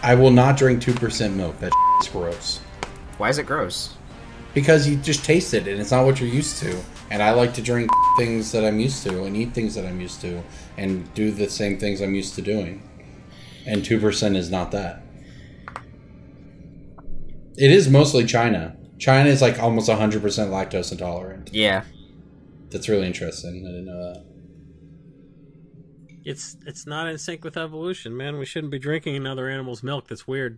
I will not drink 2% milk. That's gross. Why is it gross? Because you just taste it, and it's not what you're used to. And I like to drink things that I'm used to, and eat things that I'm used to, and do the same things I'm used to doing. And 2% is not that. It is mostly China. China is like almost 100% lactose intolerant. Yeah. That's really interesting. I didn't know that. It's not in sync with evolution, man. We shouldn't be drinking another animal's milk. That's weird.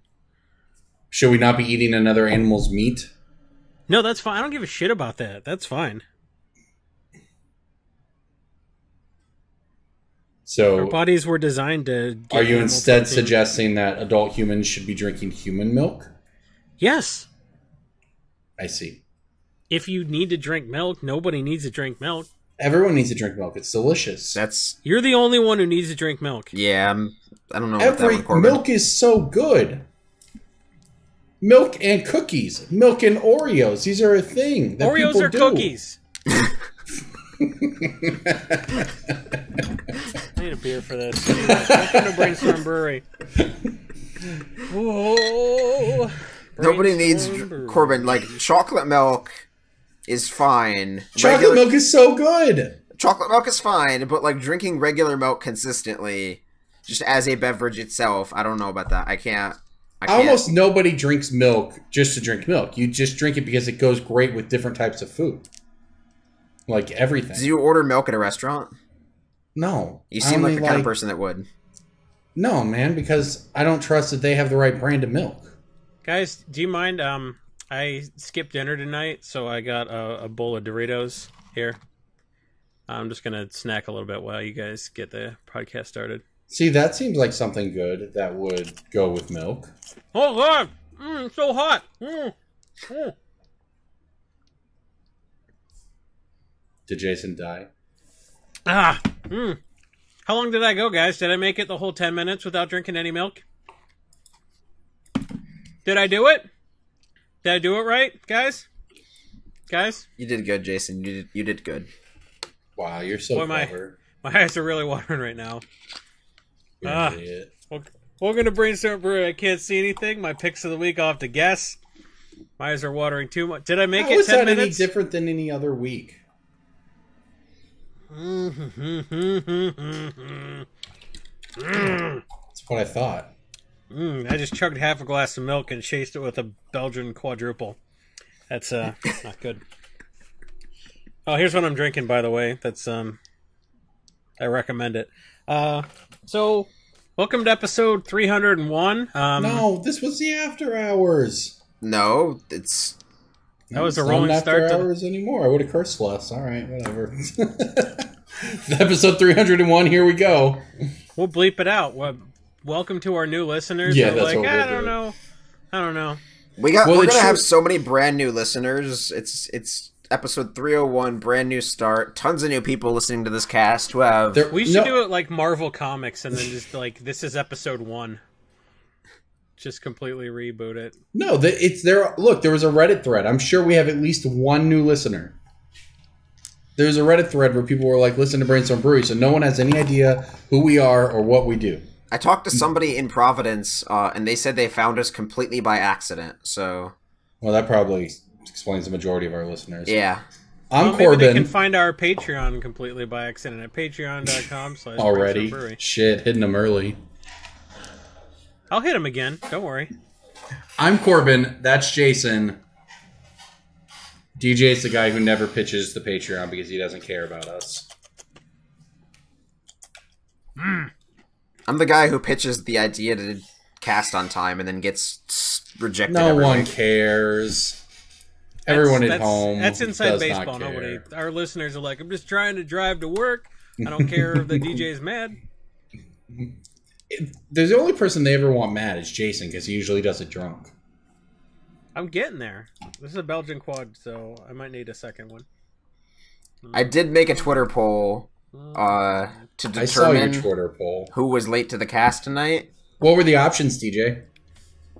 Should we not be eating another animal's meat? No, that's fine. I don't give a shit about that. That's fine. So our bodies were designed to get are you instead protein. suggesting that adult humans should be drinking human milk? Yes. I see. If you need to drink milk, nobody needs to drink milk. Everyone needs to drink milk. It's delicious. You're the only one who needs to drink milk. Yeah, I don't know about that one, Corbin. Milk is so good. Milk and cookies. Milk and Oreos. These are a thing that Oreos people are do. cookies. I need a beer for this. Welcome to Brainstorm Brewery. Whoa. Nobody needs Corbin. Like, chocolate milk is fine. Chocolate milk is so good. Chocolate milk is fine, but like drinking regular milk consistently, just as a beverage itself, I don't know about that. I can't. Almost nobody drinks milk just to drink milk. You just drink it because it goes great with different types of food. Like everything. Do you order milk at a restaurant? No. You seem like the kind of person that would. No, man, because I don't trust that they have the right brand of milk. Guys, do you mind? I skipped dinner tonight, so I got a bowl of Doritos here. I'm just going to snack a little bit while you guys get the podcast started. See, that seems like something good that would go with milk. Oh, God! It's so hot! Did Jason die? How long did I go, guys? Did I make it the whole 10 minutes without drinking any milk? Did I do it? Did I do it right, guys? Guys? You did good, Jason. You did good. Wow, you're so clever. My eyes are really watering right now. You're an idiot. Welcome to Brainstorm Brewery. I can't see anything. My picks of the week, I'll have to guess. My eyes are watering too much. Did I make it 10 minutes? How is that any different than any other week? That's what I thought. I just chugged half a glass of milk and chased it with a Belgian quadruple. That's not good. Oh, here's what I'm drinking, by the way. That's I recommend it. So welcome to episode 301. No, this was the after hours. No, that was a rolling start. After hours anymore. I would have cursed less. All right, whatever. Episode 301. Here we go. We'll bleep it out. Welcome to our new listeners. Yeah, that's like, what I don't know. We're gonna have so many brand new listeners. It's episode 301, brand new start. Tons of new people listening to this cast who have. We should do it like Marvel Comics, and then just like this is episode 1. Just completely reboot it. No, it's there. Look, there was a Reddit thread. I'm sure we have at least one new listener. There's a Reddit thread where people were like, "Listen to Brainstorm Brewery," so no one has any idea who we are or what we do. I talked to somebody in Providence, and they said they found us completely by accident. So, well, that probably explains the majority of our listeners. Yeah, I'm maybe Corbin. They can find our Patreon completely by accident at patreon.com/. Already, shit, hitting them early. I'll hit him again. Don't worry. I'm Corbin. That's Jason. DJ's the guy who never pitches the Patreon because he doesn't care about us. I'm the guy who pitches the idea to cast on time and then gets rejected. No one cares. Everyone at home. That's inside baseball. Nobody. Our listeners are like, I'm just trying to drive to work. I don't care if the DJ's mad. There's the only person they ever want mad is Jason because he usually does it drunk. I'm getting there. This is a Belgian quad, so I might need a second one. I did make a Twitter poll to determine I saw your Twitter poll. Who was late to the cast tonight. What were the options, DJ?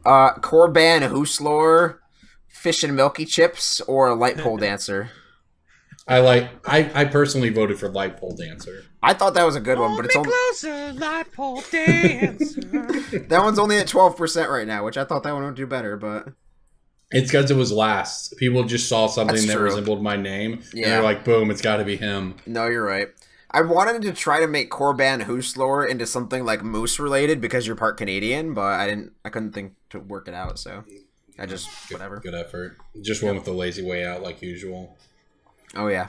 Corbin, Hooslore, Fish and Milky Chips, or a light pole dancer. I personally voted for Light Pole Dancer. I thought that was a good one, but it's only closer, Light Pole Dancer. That one's only at 12% right now, which I thought that one would do better, but it's because it was last. People just saw something that resembled my name, and they're like, "Boom, it's got to be him." No, you're right. I wanted to try to make Corbin Hooslore into something like moose related because you're part Canadian, but I couldn't think to work it out, so I just whatever. Good effort. Just went with the lazy way out like usual. Oh yeah.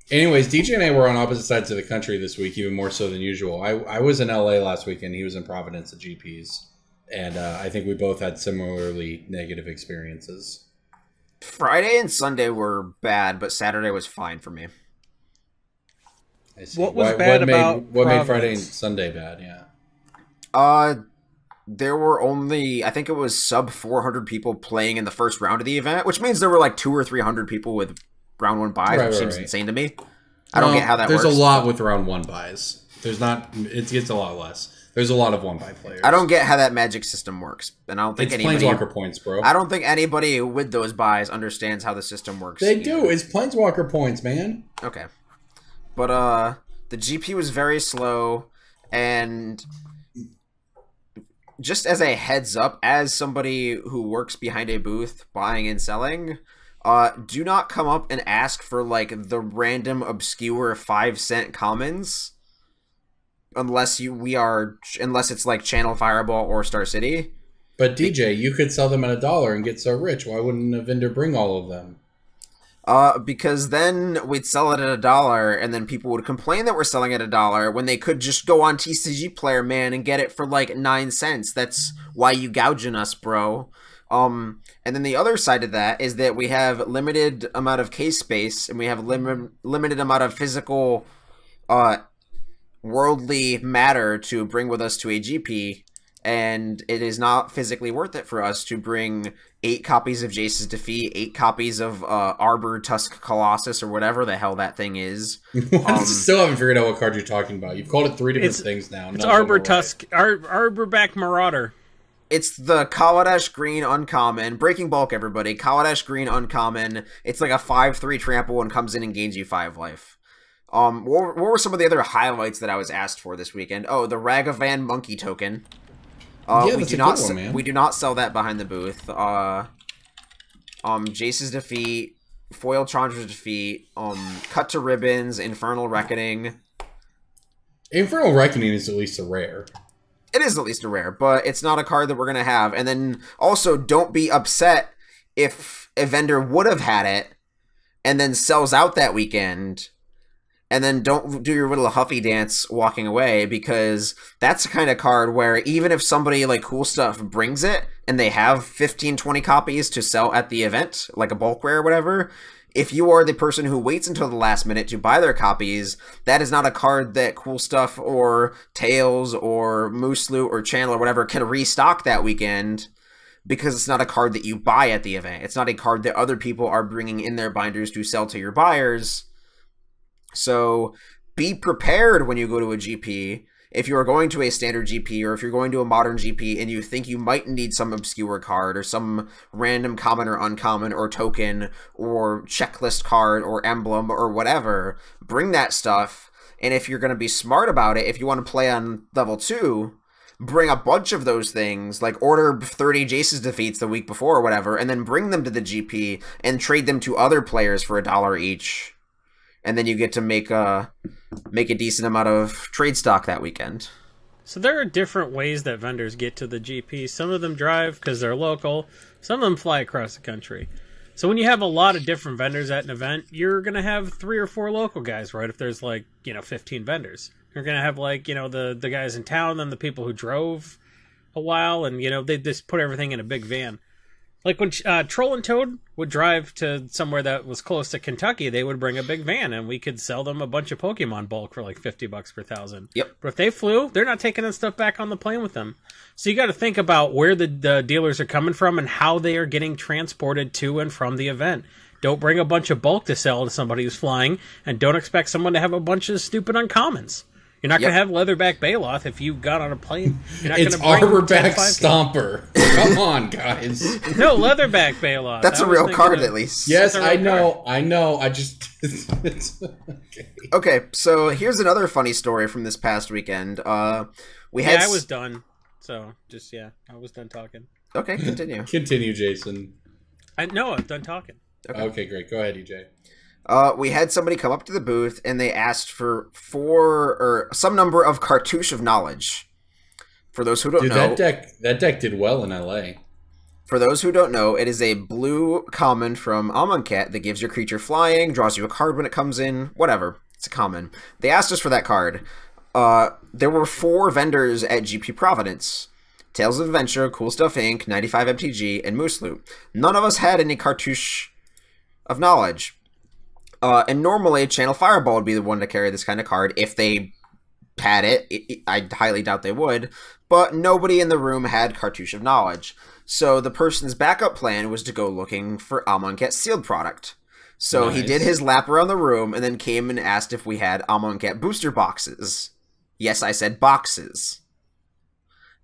Anyways, DJ and I were on opposite sides of the country this week, even more so than usual. I was in LA last weekend. He was in Providence at GP's, and I think we both had similarly negative experiences. Friday and Sunday were bad, but Saturday was fine for me. I see. What made Friday and Sunday bad? Yeah. There were only, I think it was sub 400 people playing in the first round of the event, which means there were like 200 or 300 people with round 1 buys, which seems insane to me. I don't get how that works. There's a lot with round 1 buys. There's not. It gets a lot less. There's a lot of 1 buy players. I don't get how that magic system works, and I don't think anybody. It's Planeswalker points, bro. I don't think anybody with those buys understands how the system works. They do. It's Planeswalker points, man. Okay. But the GP was very slow, and just as a heads up, as somebody who works behind a booth buying and selling, do not come up and ask for like the random obscure 5-cent commons unless it's like Channel Fireball or Star City. But DJ, you could sell them at $1 and get so rich. Why wouldn't a vendor bring all of them? Because then we'd sell it at $1, and then people would complain that we're selling it at $1 when they could just go on TCG Player, man, and get it for like 9 cents. That's why you gouging us, bro. And then the other side of that is that we have limited amount of case space, and we have limited amount of physical, worldly matter to bring with us to a GP, and it is not physically worth it for us to bring 8 copies of Jace's Defeat, 8 copies of Arbor Tusk Colossus, or whatever the hell that thing is. Still haven't figured out what card you're talking about. You've called it 3 different things now. It's Arbor Tusk, Arborback Marauder. It's the Kaladesh Green Uncommon. Breaking Bulk, everybody. Kaladesh Green Uncommon. It's like a 5/3 trample and comes in and gains you 5 life. What were some of the other highlights that I was asked for this weekend? Oh, the Ragavan Monkey token. Yeah, that's a good one, man. We do not sell that behind the booth. Jace's Defeat, Foil Chandra's Defeat, Cut to Ribbons, Infernal Reckoning. Infernal Reckoning is at least a rare. It is at least a rare, but it's not a card that we're going to have. And then also, don't be upset if a vendor would have had it and then sells out that weekend. And then don't do your little Huffy dance walking away, because that's the kind of card where even if somebody like Cool Stuff brings it and they have 15-20 copies to sell at the event, like a bulk rare or whatever, if you are the person who waits until the last minute to buy their copies, that is not a card that Cool Stuff or Tails or Moose Loot or Channel or whatever can restock that weekend, because it's not a card that you buy at the event. It's not a card that other people are bringing in their binders to sell to your buyers. So be prepared when you go to a GP. If you are going to a standard GP, or if you're going to a modern GP and you think you might need some obscure card or some random common or uncommon or token or checklist card or emblem or whatever, bring that stuff. And if you're going to be smart about it, if you want to play on level 2, bring a bunch of those things, like order 30 Jace's Defeats the week before or whatever, and then bring them to the GP and trade them to other players for $1 each. And then you get to make a decent amount of trade stock that weekend. So there are different ways that vendors get to the GP. Some of them drive because they're local. Some of them fly across the country. So when you have a lot of different vendors at an event, you're going to have 3 or 4 local guys, right? If there's 15 vendors. You're going to have the guys in town, then the people who drove a while, and they just put everything in a big van. Like when Troll and Toad would drive to somewhere that was close to Kentucky, they would bring a big van, and we could sell them a bunch of Pokemon bulk for like $50 per 1,000. Yep. But if they flew, they're not taking that stuff back on the plane with them. So you got to think about where the dealers are coming from and how they are getting transported to and from the event. Don't bring a bunch of bulk to sell to somebody who's flying, and don't expect someone to have a bunch of stupid uncommons. You're not going to have Leatherback Baloth if you got on a plane. You're not it's Arborback Stomper. Come on, guys. No, leatherback Bailoff. That's a real card, at least. Yes, That's a real I know. I just okay. Okay, so here's another funny story from this past weekend. We had. I was done. So just I was done talking. Okay, continue. Continue, Jason. I'm done talking. Okay, great. Go ahead, EJ. We had somebody come up to the booth and they asked for some number of cartouche of knowledge. For those who don't know, that deck did well in LA. For those who don't know, it is a blue common from Amonkhet that gives your creature flying, draws you a card when it comes in, whatever. It's a common. They asked us for that card. There were 4 vendors at GP Providence. Tales of Adventure, Cool Stuff Inc., 95 MTG, and Moose Loot. None of us had any cartouche of knowledge. And normally, Channel Fireball would be the one to carry this kind of card if they had it. I highly doubt they would. But nobody in the room had cartouche of knowledge. So the person's backup plan was to go looking for Amonkhet sealed product. So he did his lap around the room and then came and asked if we had Amonkhet booster boxes. Yes, I said boxes.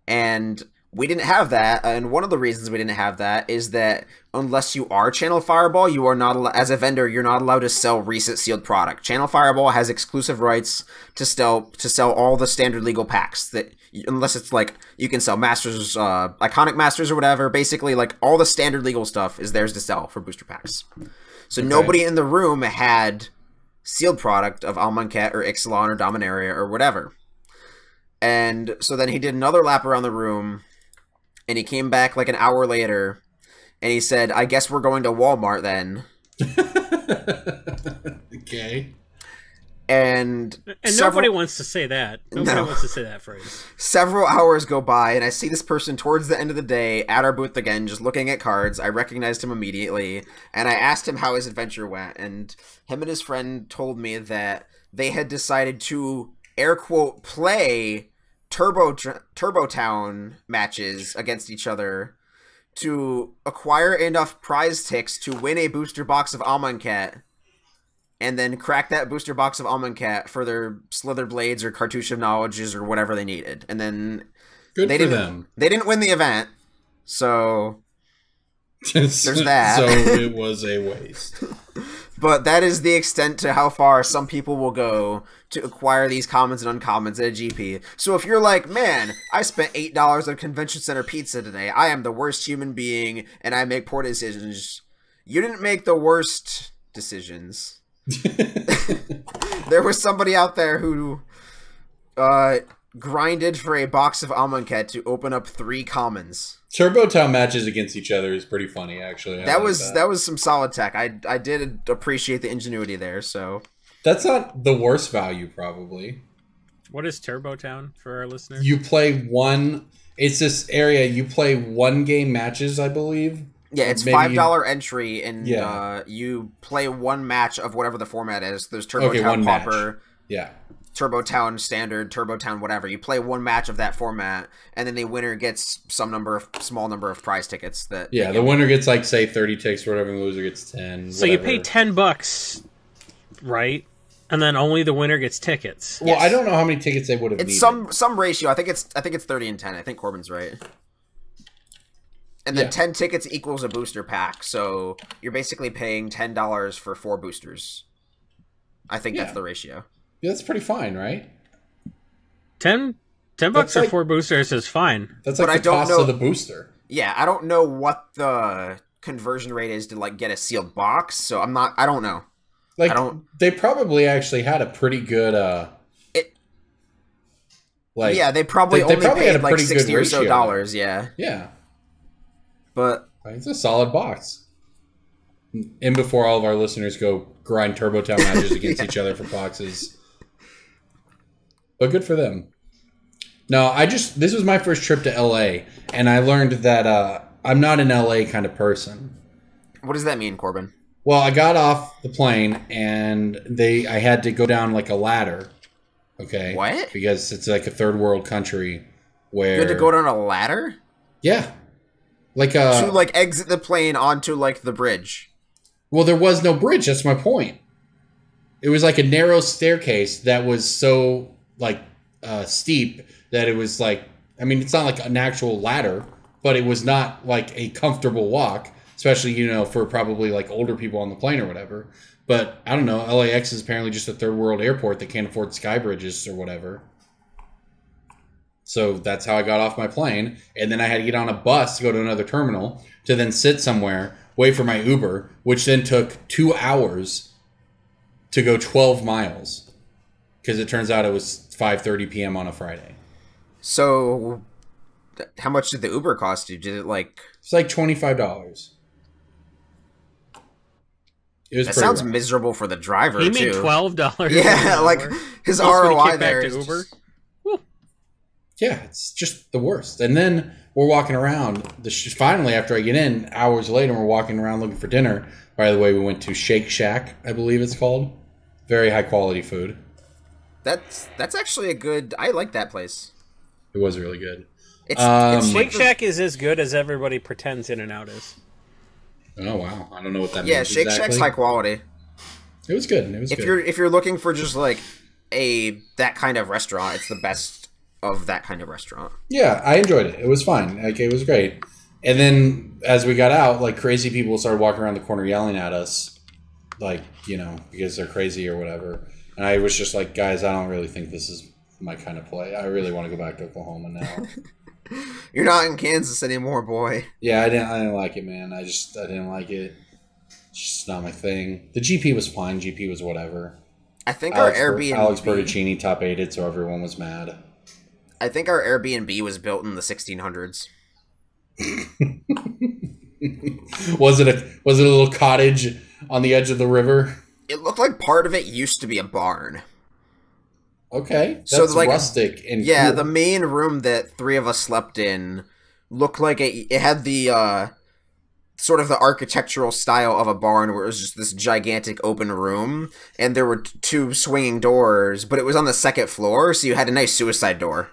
And we didn't have that, and one of the reasons we didn't have that is that unless you are Channel Fireball, you are not as a vendor, you're not allowed to sell recent sealed product. Channel Fireball has exclusive rights to sell all the standard legal packs that, unless it's like you can sell Masters, Iconic Masters or whatever. Basically, like all the standard legal stuff is theirs to sell for booster packs. So nobody in the room had sealed product of Amonkhet or Ixalan or Dominaria or whatever. And so then he did another lap around the room. And he came back like an hour later, and he said, I guess we're going to Walmart then. Okay. And nobody wants to say that. Nobody wants to say that phrase. Several hours go by, and I see this person towards the end of the day at our booth again, just looking at cards. I recognized him immediately, and I asked him how his adventure went. And him and his friend told me that they had decided to, air quote, play Turbo Town matches against each other to acquire enough prize ticks to win a booster box of Amonkhet, and then crack that booster box of Amonkhet for their Slither Blades or Cartouche of Knowledges or whatever they needed. And then they didn't win the event, so there's that. So it was a waste. But that is the extent to how far some people will go to acquire these commons and uncommons at a GP. So if you're like, man, I spent $8 on Convention Center pizza today, I am the worst human being, and I make poor decisions, you didn't make the worst decisions. There was somebody out there who grinded for a box of Amonkhet to open up 3 commons. Turbo Town matches against each other is pretty funny, actually. That was some solid tech. I did appreciate the ingenuity there. So that's not the worst value, probably. What is Turbo Town for our listeners? You play one. It's this area. You play 1-game matches, I believe. Yeah, it's $5 entry, and you play 1 match of whatever the format is. There's Turbo Town Pauper. Yeah. Turbo Town Standard, Turbo Town whatever. You play 1 match of that format, and then the winner gets small number of prize tickets. The winner gets like say 30 ticks, or whatever. The loser gets 10. So you pay $10, right? And then only the winner gets tickets. Well, yes. I don't know how many tickets they would have. It's needed. some ratio. I think it's 30 and 10. I think Corbin's right. And then 10 tickets equals a booster pack, so you're basically paying $10 for 4 boosters. I think that's the ratio. Yeah, that's pretty fine, right? $10 for 4 boosters is fine. That's like the cost of the booster. Yeah, I don't know what the conversion rate is to like get a sealed box, so I don't know. They probably actually had a pretty good they probably only paid like $60 or so dollars, yeah. Yeah. But it's a solid box. And before all of our listeners go grind Turbo Town matches against each other for boxes. But good for them. No, this was my first trip to LA, and I learned that I'm not an LA kind of person. What does that mean, Corbin? Well, I got off the plane, and I had to go down like a ladder. Okay. What? Because it's like a third world country where you had to go down a ladder? Yeah. To like exit the plane onto like the bridge. Well, there was no bridge. That's my point. It was like a narrow staircase that was so like steep that it was like, I mean, it's not like an actual ladder but it was not like a comfortable walk, especially, you know, for probably like older people on the plane or whatever. But I don't know, LAX is apparently just a third world airport that can't afford sky bridges or whatever. So that's how I got off my plane. And then I had to get on a bus to go to another terminal to then sit somewhere, wait for my Uber, which then took 2 hours to go 12 miles. Because it turns out it was 5:30 p.m. on a Friday. So, how much did the Uber cost you? Did it like... It's like $25. It was that pretty sounds rough. miserable for the driver, He too. made $12. Yeah, like, his ROI there to is Uber. just- Yeah, it's just the worst. And then we're walking around. Finally, after I get in, hours later, we're walking around looking for dinner. By the way, we went to Shake Shack, I believe it's called. Very high quality food. That's actually a good... I like that place. It was really good. It's Shake Shack is as good as everybody pretends In-N-Out is. Oh wow, I don't know what that means. Yeah, Shake exactly. Shack's high quality. It was good. It was good. If you're looking for just like that kind of restaurant, it's the best of that kind of restaurant. Yeah, I enjoyed it. It was fine. Like, it was great. And then as we got out, like, crazy people started walking around the corner yelling at us, like, you know, because they're crazy or whatever. And I was just like, guys, I don't really think this is my kind of play. I really want to go back to Oklahoma now. You're not in Kansas anymore, boy. Yeah, I didn't like it, man. I didn't like it. It's just not my thing. The GP was fine. GP was whatever. I think Alex our Airbnb... Alex Bertuccini top 8'd, so everyone was mad. I think our Airbnb was built in the 1600s. Was it a little cottage on the edge of the river? It looked like part of it used to be a barn. Okay, that's So, like, rustic and yeah, cool. the main room that three of us slept in looked like it had the sort of the architectural style of a barn, where it was just this gigantic open room, and there were two swinging doors, but it was on the second floor, so you had a nice suicide door.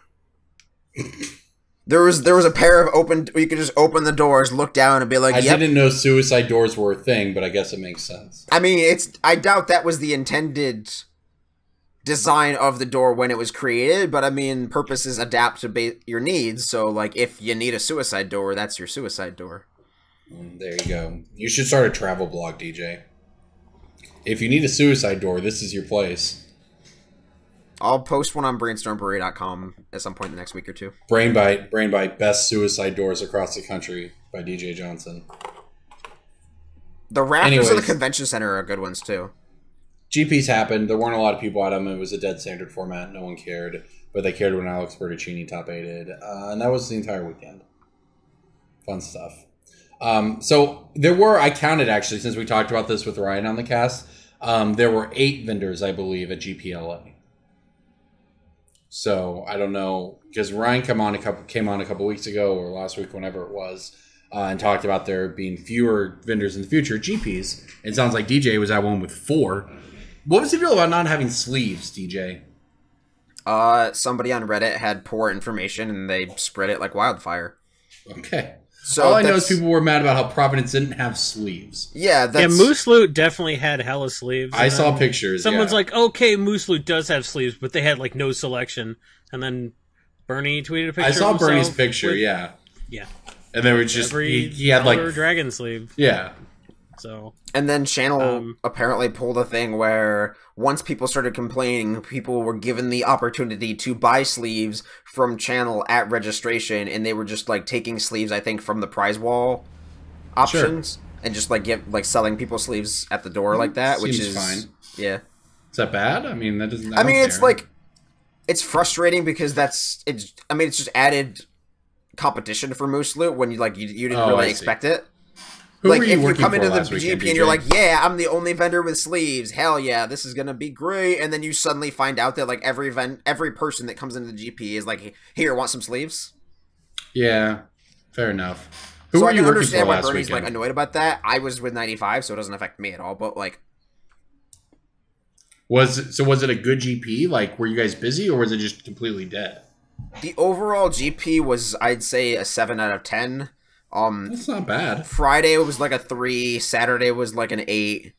There was a pair of open... You could just open the doors, look down, and be like, I yep. didn't know suicide doors were a thing, but I guess it makes sense. I mean, I doubt that was the intended design of the door when it was created, but I mean, purposes adapt to your needs, so, like, if you need a suicide door, that's your suicide door. There you go. You should start a travel blog, DJ. If you need a suicide door, this is your place. I'll post one on brainstormbrewery.com at some point in the next week or two. Brain Bite, best suicide doors across the country by DJ Johnson. The rafters of the Anyways. convention center are good ones, too. GPs happened. There weren't a lot of people at them. It was a dead standard format. No one cared. But they cared when Alex Bertuccini top 8'd. And that was the entire weekend. Fun stuff. So there were, I counted actually, since we talked about this with Ryan on the cast, there were 8 vendors, I believe, at GPLA. So I don't know, because Ryan came on a couple weeks ago or last week, whenever it was, and talked about there being fewer vendors in the future at GPs. It sounds like DJ was at one with 4. What was the deal about not having sleeves, DJ? Somebody on Reddit had poor information and they spread it like wildfire. Okay. So all I know is people were mad about how Providence didn't have sleeves. Yeah, that's... Yeah, Moose Loot definitely had hella sleeves. I saw pictures. Someone's yeah. like, okay, Moose Loot does have sleeves, but they had like no selection. And then Bernie tweeted a picture. I saw of Bernie's himself picture, with, yeah. Yeah. And they were just, Every he had like... color dragon sleeve. Yeah. So... And then Channel apparently pulled a thing where once people started complaining, people were given the opportunity to buy sleeves from Channel at registration, and they were just like taking sleeves, I think, from the prize wall options, and just like selling people sleeves at the door like that, which Seems is fine. Yeah. Is that bad? I mean, that doesn't... I mean, it's like, it's frustrating because it's just added competition for Moose Loot when you didn't really expect it. Who like, were you if you working come for into the last weekend, GP and DJ? you're like, yeah, I'm the only vendor with sleeves. Hell yeah, this is gonna be great. And then you suddenly find out that like every person that comes into the GP is like, here, want some sleeves? Yeah, fair enough. Who So were I you can working for understand why last Bernie's weekend? like annoyed about that. I was with 95, so it doesn't affect me at all. But like, Was it a good GP? Like, were you guys busy or was it just completely dead? the overall GP was, I'd say, a 7 out of 10. That's not bad. Friday was like a 3, Saturday was like an 8,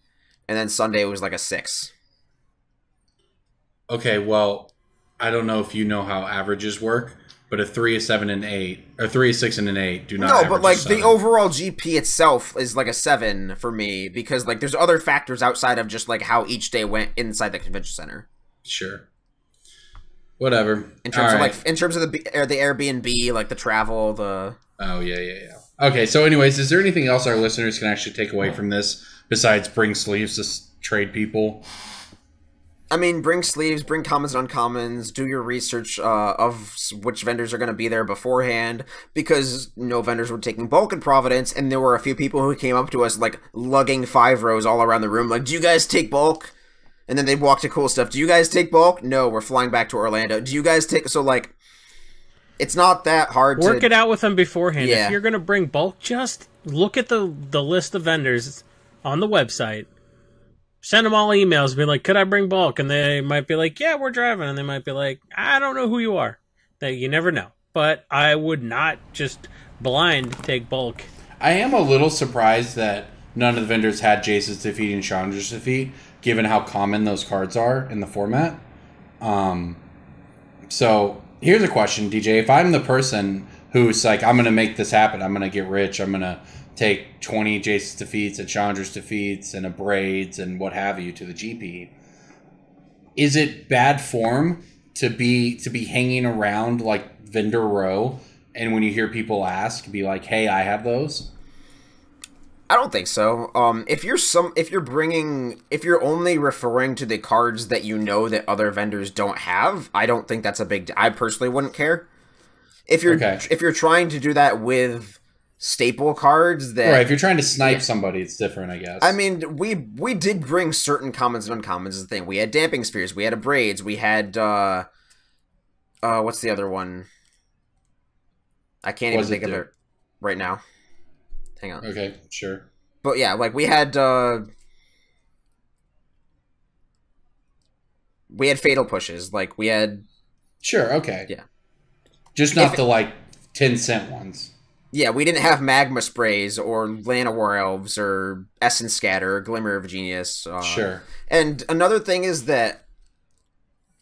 and then Sunday was like a 6. Okay, well, I don't know if you know how averages work, but a 3, a 7, and 8, or 3, a 6, and an 8 do not. No, but like the overall GP itself is like a 7 for me because like there's other factors outside of just like how each day went inside the convention center. Sure. Whatever. In terms of the Airbnb, like the travel, the. Oh yeah. Okay, so anyways, is there anything else our listeners can actually take away from this besides bring sleeves to trade people? I mean, bring sleeves, bring commons and uncommons, do your research of which vendors are going to be there beforehand, because no vendors were taking bulk in Providence, and there were a few people who came up to us, like, lugging 5 rows all around the room, like, do you guys take bulk? And then they'd walk to cool stuff. Do you guys take bulk? No, we're flying back to Orlando. Do you guys take... So, like, it's not that hard to... Work it out with them beforehand. Yeah. If you're going to bring bulk, just look at the list of vendors on the website. Send them all emails, be like, could I bring bulk? And they might be like, yeah, we're driving. And they might be like, I don't know who you are. You never know. But I would not just blind take bulk. I am a little surprised that none of the vendors had Jace's defeat and Chandra's defeat, given how common those cards are in the format. So here's a question, DJ. If I'm the person who's like, I'm going to make this happen, I'm going to get rich, I'm going to take 20 Jace's defeats and Chandra's defeats and a braids and what have you to the GP. Is it bad form to be hanging around like vendor row and when you hear people ask, be like, hey, I have those? I don't think so. If you're only referring to the cards that you know that other vendors don't have, I don't think that's a big I personally wouldn't care. If you're trying to do that with staple cards that... Right, if you're trying to snipe somebody, it's different, I guess. I mean, we did bring certain commons and uncommons as a thing. We had damping spheres, we had a braids, we had, what's the other one? I can't even think of it right now. Hang on. Okay, sure. But yeah, like, we had fatal pushes, like, we had... Sure, okay. Yeah. Just not the, like, 10-cent ones. Yeah, we didn't have magma sprays or Llanowar elves or essence scatter or glimmer of genius. Sure. And another thing is that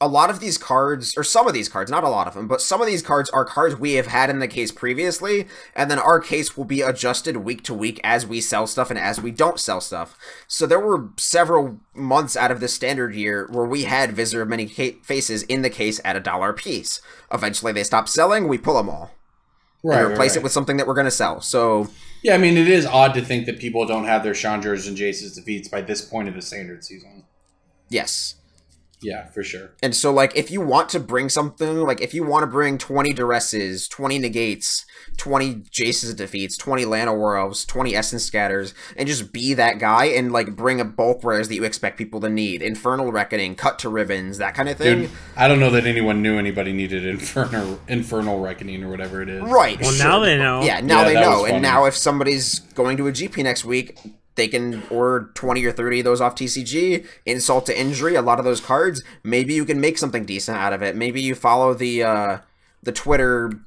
a lot of these cards, or some of these cards, not a lot of them, but some of these cards are cards we have had in the case previously, and then our case will be adjusted week to week as we sell stuff and as we don't sell stuff. So there were several months out of the standard year where we had Visitor of Many Faces in the case at $1 a piece. Eventually they stopped selling, we pull them all. Right, and replace it with something that we're going to sell. So yeah, I mean, it is odd to think that people don't have their Chandras and Jace's defeats by this point of the standard season. Yes. Yeah, for sure. And so, like, if you want to bring something, like, if you want to bring 20 Duresses, 20 Negates, 20 Jace's defeats, 20 Llanowar Elves, 20 Essence Scatters, and just be that guy and, like, bring a bulk rares that you expect people to need. Infernal Reckoning, Cut to Ribbons, that kind of thing. Dude, I don't know that anyone knew anybody needed Infernal Reckoning or whatever it is. Right. Well, now they know. Yeah, now they know. And now if somebody's going to a GP next week... They can order 20 or 30 of those off TCG, insult to injury, a lot of those cards. Maybe you can make something decent out of it. Maybe you follow the Twitterverse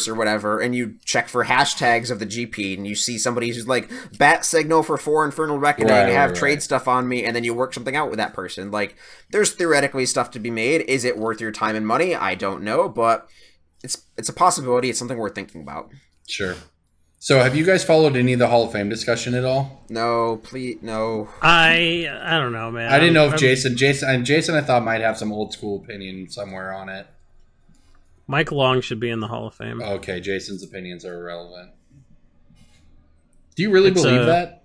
or whatever, and you check for hashtags of the GP, and you see somebody who's like, bat signal for 4 Infernal Reckoning, trade stuff on me, and then you work something out with that person. Like, there's theoretically stuff to be made. Is it worth your time and money? I don't know, but it's a possibility. It's something worth thinking about. Sure. So, have you guys followed any of the Hall of Fame discussion at all? No, please, no. I don't know, man. I didn't know if Jason, I thought might have some old school opinion somewhere on it. Mike Long should be in the Hall of Fame. Okay, Jason's opinions are irrelevant. Do you really believe that?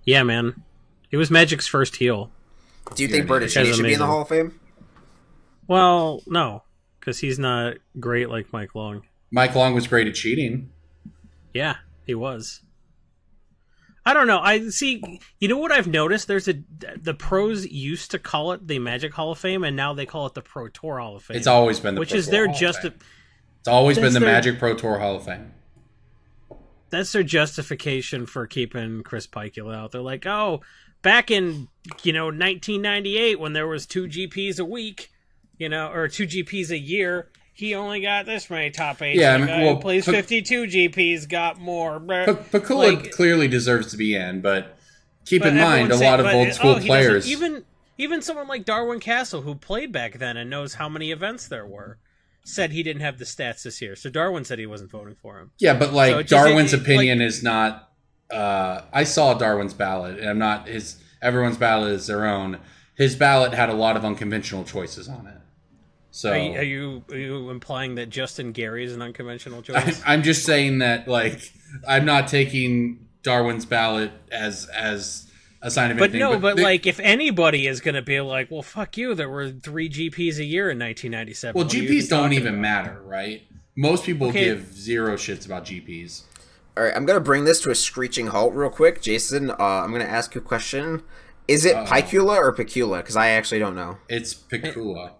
Yeah, man. He was Magic's first heel. Do you think Bertucci should be in the Hall of Fame? Well, no, because he's not great like Mike Long. Mike Long was great at cheating. Yeah, he was. I don't know. I see. You know what I've noticed? The pros used to call it the Magic Hall of Fame, and now they call it the Pro Tour Hall of Fame. It's always been the which Pro is Tour their Hall just. Of Fame. It's always been the Magic Pro Tour Hall of Fame. That's their justification for keeping Chris Pikula out. They're like, oh, back in 1998 when there was 2 GPs a week, or 2 GPs a year. He only got this many top 8. Yeah, the guy who plays 52 GPs got more. Pikula clearly deserves to be in, but keep in mind, a lot of old school players... Even someone like Darwin Castle, who played back then and knows how many events there were. said he didn't have the stats this year. So Darwin said he wasn't voting for him. Yeah, but So Darwin's opinion is not. I saw Darwin's ballot, and I'm not his. Everyone's ballot is their own. His ballot had a lot of unconventional choices on it. So are you implying that Justin Gary is an unconventional choice? I'm just saying that I'm not taking Darwin's ballot as a sign of anything. But if anybody is going to be like, well, fuck you, there were 3 GPs a year in 1997. Well, GPs don't even matter, right? Most people give zero shits about GPs. All right, I'm going to bring this to a screeching halt real quick. Jason, I'm going to ask you a question. Is it Picula or Picula? Because I actually don't know. It's Picula.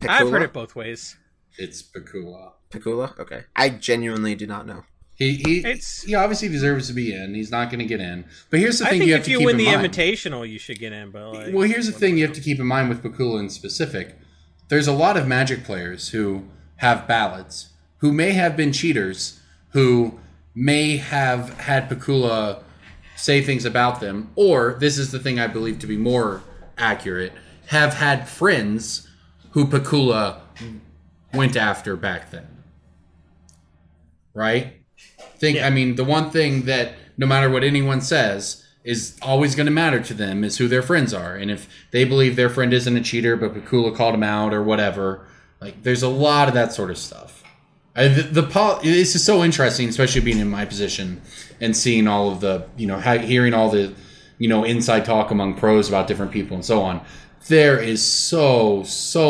I've heard it both ways. It's Picula. Picula? Okay. I genuinely do not know. He obviously deserves to be in. He's not going to get in. But here's the thing you have to keep in mind. If you win the Invitational, you should get in. But well, here's the thing you have to keep in mind with Picula in specific. There's a lot of Magic players who have ballots, who may have been cheaters, who may have had Picula say things about them, or, this is the thing I believe to be more accurate, have had friends who Picula went after back then. Right? I mean, the one thing that, no matter what anyone says, is always going to matter to them is who their friends are. And if they believe their friend isn't a cheater, but Picula called him out or whatever, there's a lot of that sort of stuff. This is so interesting, especially being in my position and seeing all of the, hearing all the, inside talk among pros about different people and so on. There is so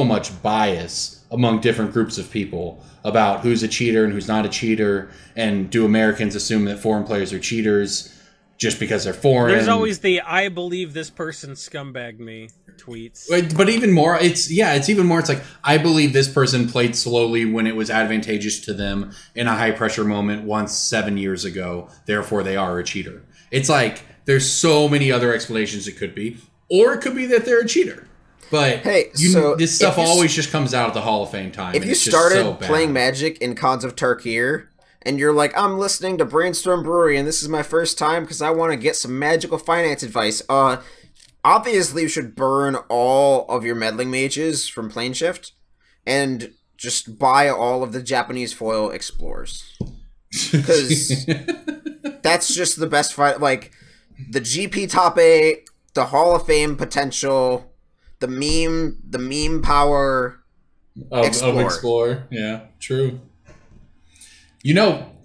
much bias among different groups of people about who's a cheater and who's not a cheater, and do Americans assume that foreign players are cheaters just because they're foreign? There's always the "I believe this person scumbagged me" tweets. But even more, it's even more. It's like, I believe this person played slowly when it was advantageous to them in a high pressure moment once 7 years ago. Therefore, they are a cheater. It's like there's so many other explanations it could be, or it could be that they're a cheater. But this stuff always just comes out at the Hall of Fame time. If you started playing Magic in Khans of Tarkir, and you're like, I'm listening to Brainstorm Brewery, and this is my first time because I want to get some magical finance advice. Obviously, you should burn all of your meddling mages from Plane Shift, and just buy all of the Japanese foil explorers. Because that's just the best fight. The GP top 8, the Hall of Fame potential, the meme power of Explorer. Yeah, true.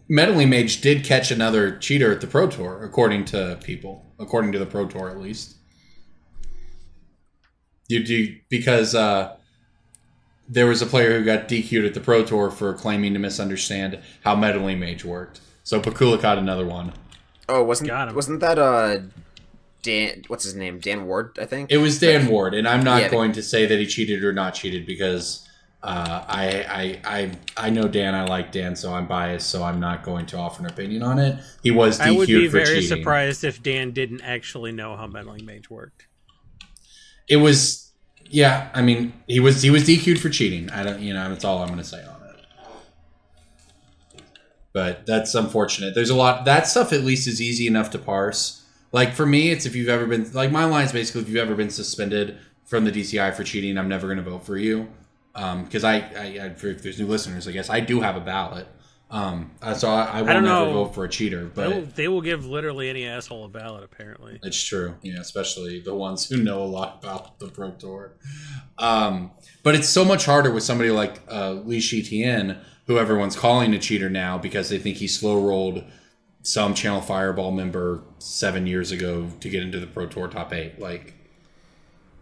Meddling Mage did catch another cheater at the Pro Tour, according to the Pro Tour at least. Because there was a player who got DQ'd at the Pro Tour for claiming to misunderstand how Meddling Mage worked. So Picula caught another one. Oh, wasn't that Dan? What's his name? Dan Ward, I think. It was Dan Ward, and I'm not going to say that he cheated or not cheated because I know Dan. I like Dan, so I'm biased. So I'm not going to offer an opinion on it. He was DQ'd for cheating. I would be very surprised if Dan didn't actually know how Meddling Mage worked. It was, yeah. I mean, he was DQ'd for cheating. I don't, that's all I'm going to say on it. But that's unfortunate. There's a lot. That stuff at least is easy enough to parse. For me, it's if you've ever been, my line is basically, if you've ever been suspended from the DCI for cheating, I'm never going to vote for you. Because if there's new listeners, I guess I do have a ballot. So I will never vote for a cheater. But they will give literally any asshole a ballot, apparently. It's true. Yeah, especially the ones who know a lot about the Pro Tour. But it's so much harder with somebody like Li Shitian, who everyone's calling a cheater now because they think he slow-rolled some Channel Fireball member 7 years ago to get into the Pro Tour top 8.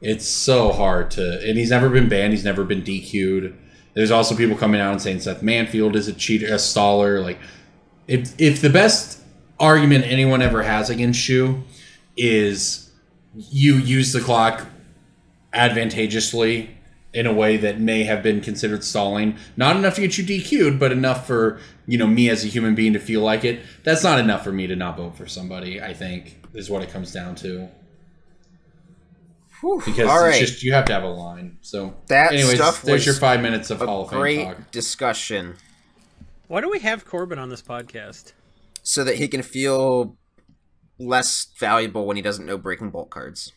It's so hard to... And he's never been banned. He's never been DQ'd. There's also people coming out and saying Seth Manfield is a cheater, a staller. If the best argument anyone ever has against Shu is you use the clock advantageously in a way that may have been considered stalling, not enough to get you DQ'd, but enough for me as a human being to feel like it. That's not enough for me to not vote for somebody. I think is what it comes down to. Because it's just, you have to have a line. So, anyways, there's your 5 minutes of Hall of Fame talk. Great discussion. Why do we have Corbin on this podcast? So that he can feel less valuable when he doesn't know Breaking Bolt cards.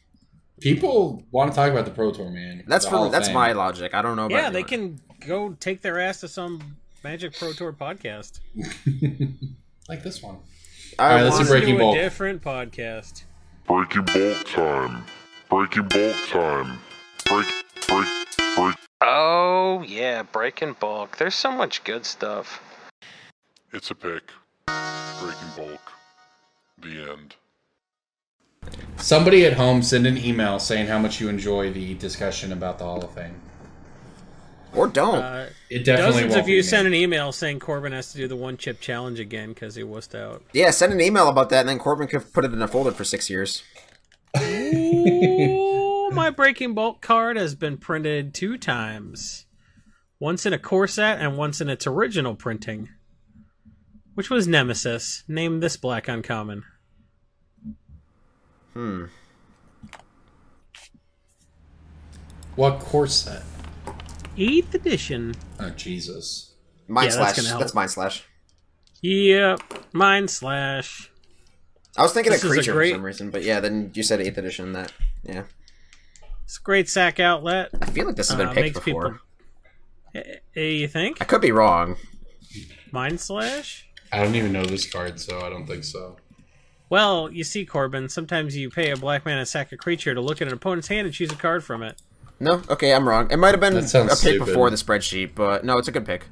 People want to talk about the Pro Tour, man. That's The Hall of that's Fame. my logic. I don't know about Yeah, they yours. can go take their ass to some Magic Pro Tour podcast. Like this one. I Alright, let's see want- Breaking do a Bulk. different podcast. Breaking bulk time. Breaking bulk time. Break. Oh, yeah, Breaking Bulk. There's so much good stuff. It's a pick. Breaking bulk. The end. Somebody at home send an email saying how much you enjoy the discussion about the Hall of Fame. Or don't. It definitely Dozens won't of you be send me. an email saying Corbin has to do the one chip challenge again because he wussed out. Yeah, send an email about that, and then Corbin could put it in a folder for 6 years. Ooh, my Breaking Bulk card has been printed 2 times. Once in a core set and once in its original printing. Which was Nemesis. Name this black uncommon. What course set? 8th edition. Oh, Jesus. Mind Yeah, that's slash. gonna help. That's mind slash. Yep. Mind slash. I was thinking This of is a creature great- for some reason, but yeah, then you said 8th edition. That yeah, It's a great sack outlet. I feel like this has been picked Makes before. You think? I could be wrong. Mind slash? I don't even know this card, so I don't think so. Well, you see, Corbin, sometimes you pay a black man a sack a creature to look at an opponent's hand and choose a card from it. No, okay, I'm wrong. It might have been a That sounds pick stupid. before the spreadsheet, but no, it's a good pick.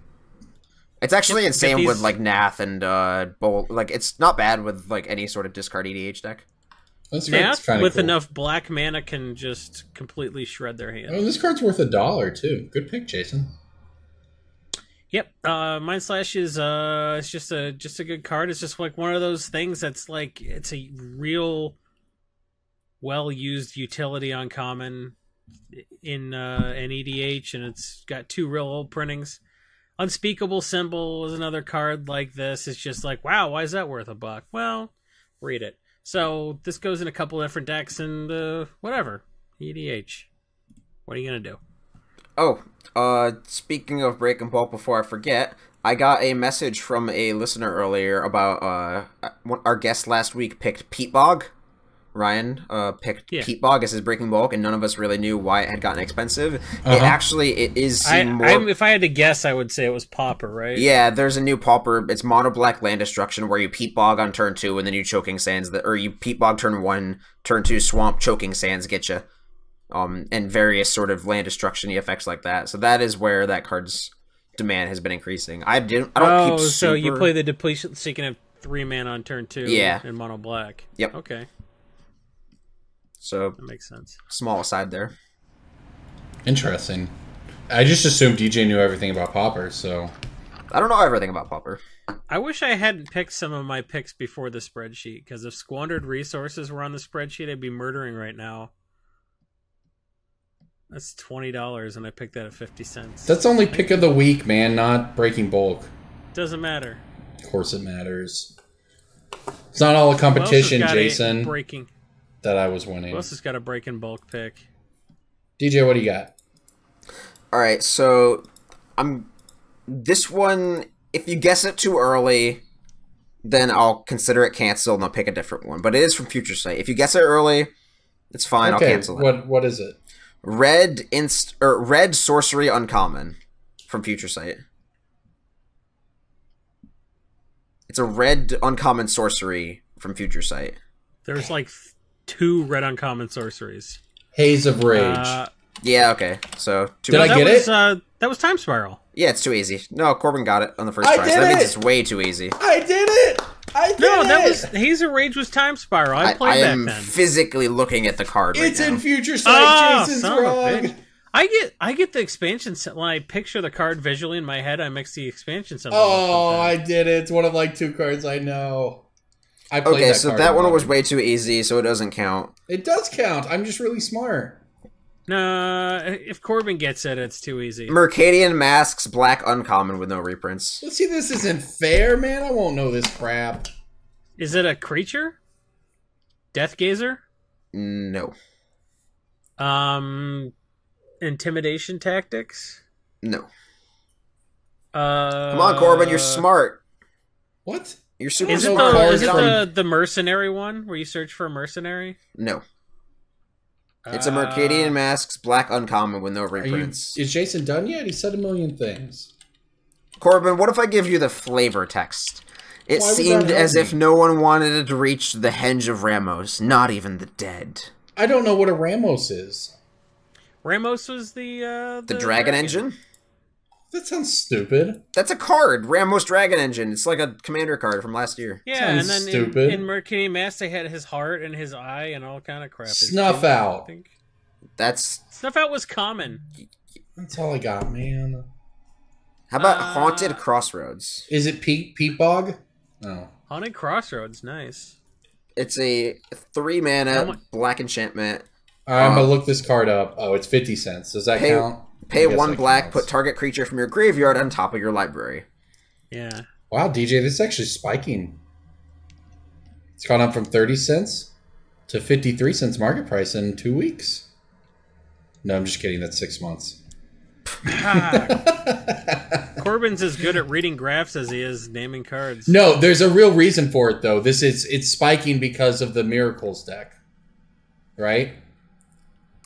It's actually Yep, insane get with these- like Nath and Bolt. Like, it's not bad with like any sort of discard EDH deck. This card's Nath, kinda with cool. enough black mana, can just completely shred their hand. Oh, this card's worth $1 too. Good pick, Jason. Yep, Mind Slash is it's just a good card. It's just like one of those things that's like it's a real well used utility on common in EDH, and it's got 2 real old printings. Unspeakable Symbol is another card like this. It's just like, wow, why is that worth $1? Well, read it. So this goes in a couple different decks and whatever. EDH. What are you gonna do? Oh, speaking of Breaking Bulk, before I forget, I got a message from a listener earlier about our guest last week picked Peat Bog. Ryan picked Peat Bog as his Breaking Bulk, and none of us really knew why it had gotten expensive. It is seen more. If I had to guess, I would say it was Pauper, right? Yeah, there's a new Pauper. It's mono black land destruction where you Peat Bog on turn 2 and then you Choking Sands or you Peat Bog turn 1, turn 2 Swamp Choking Sands get you. And various sort of land destruction effects like that. So that is where that card's demand has been increasing. I don't keep super... so you play the depletion, so you can have 3 mana on turn 2 Yeah. in mono black. Yep. Okay. So That makes sense. small aside there. Interesting. I just assumed DJ knew everything about Pauper, so... I don't know everything about Pauper. I wish I hadn't picked some of my picks before the spreadsheet, because if Squandered Resources were on the spreadsheet, I'd be murdering right now. That's $20, and I picked that at 50 cents. That's only pick of the week, man, not Breaking Bulk. Doesn't matter. Of course it matters. It's not all a competition, Jason, Breaking. that I was winning. Who else has got a breaking bulk pick? DJ, what do you got? Alright, so this one, if you guess it too early, then I'll consider it canceled and I'll pick a different one. But it is from Future Sight. If you guess it early, it's fine, I'll cancel it. What is it? Red Sorcery Uncommon from Future Sight. It's a red uncommon sorcery from Future Sight. There's like 2 red uncommon sorceries. Haze of Rage. Yeah, okay. So Did I get it? That was Time Spiral. Yeah, it's too easy. No, Corbin got it on the first I try. did So that means it! it's way too easy. I did it! I did No, it! that was Haze of Rage was Time Spiral. I I played back am then. physically looking at the card right It's now. in Future Sight. Jason's son of a wrong. bitch. I get the expansion set when I picture the card visually in my head. I mix the expansion symbol. Oh, I did it. It's one of like 2 cards I know. I played Okay, that so card that a one lot. was way too easy, so it doesn't count. It does count. I'm just really smart. Nah, if Corbin gets it, it's too easy. Mercadian Masks, black uncommon with no reprints. Let's see, this isn't fair, man. I won't know this crap. Is it a creature? Deathgazer? No. Intimidation tactics? No. Come on, Corbin, you're smart. What? You're super Is it smart. the mercenary one where you search for a mercenary? No. It's a Mercadian Masks Black Uncommon with no reprints. Is Jason done yet? He said a million things. Corbin, what if I give you the flavor text? It seemed as if no one wanted it to reach the henge of Ramos, not even the dead. I don't know what a Ramos is. Ramos was the Dragon Engine? That sounds stupid. That's a card, Ramos Dragon Engine. It's like a commander card from last year. Yeah, and then in Mercury Mass, they had his heart and his eye and all kind of crap. Snuff Out. I think. Snuff Out was common. That's all I got, man. How about Haunted Crossroads? Is it Pete Bog? No. Haunted Crossroads, nice. It's a 3-mana black enchantment. I'm going to look this card up. Oh, it's 50 cents. Does that count? Pay 1 black, put target creature from your graveyard on top of your library. Yeah. Wow, DJ, this is actually spiking. It's gone up from 30 cents to 53 cents market price in 2 weeks. No, I'm just kidding. That's 6 months. Corbin's as good at reading graphs as he is naming cards. No, there's a real reason for it, though. It's spiking because of the Miracles deck. Right?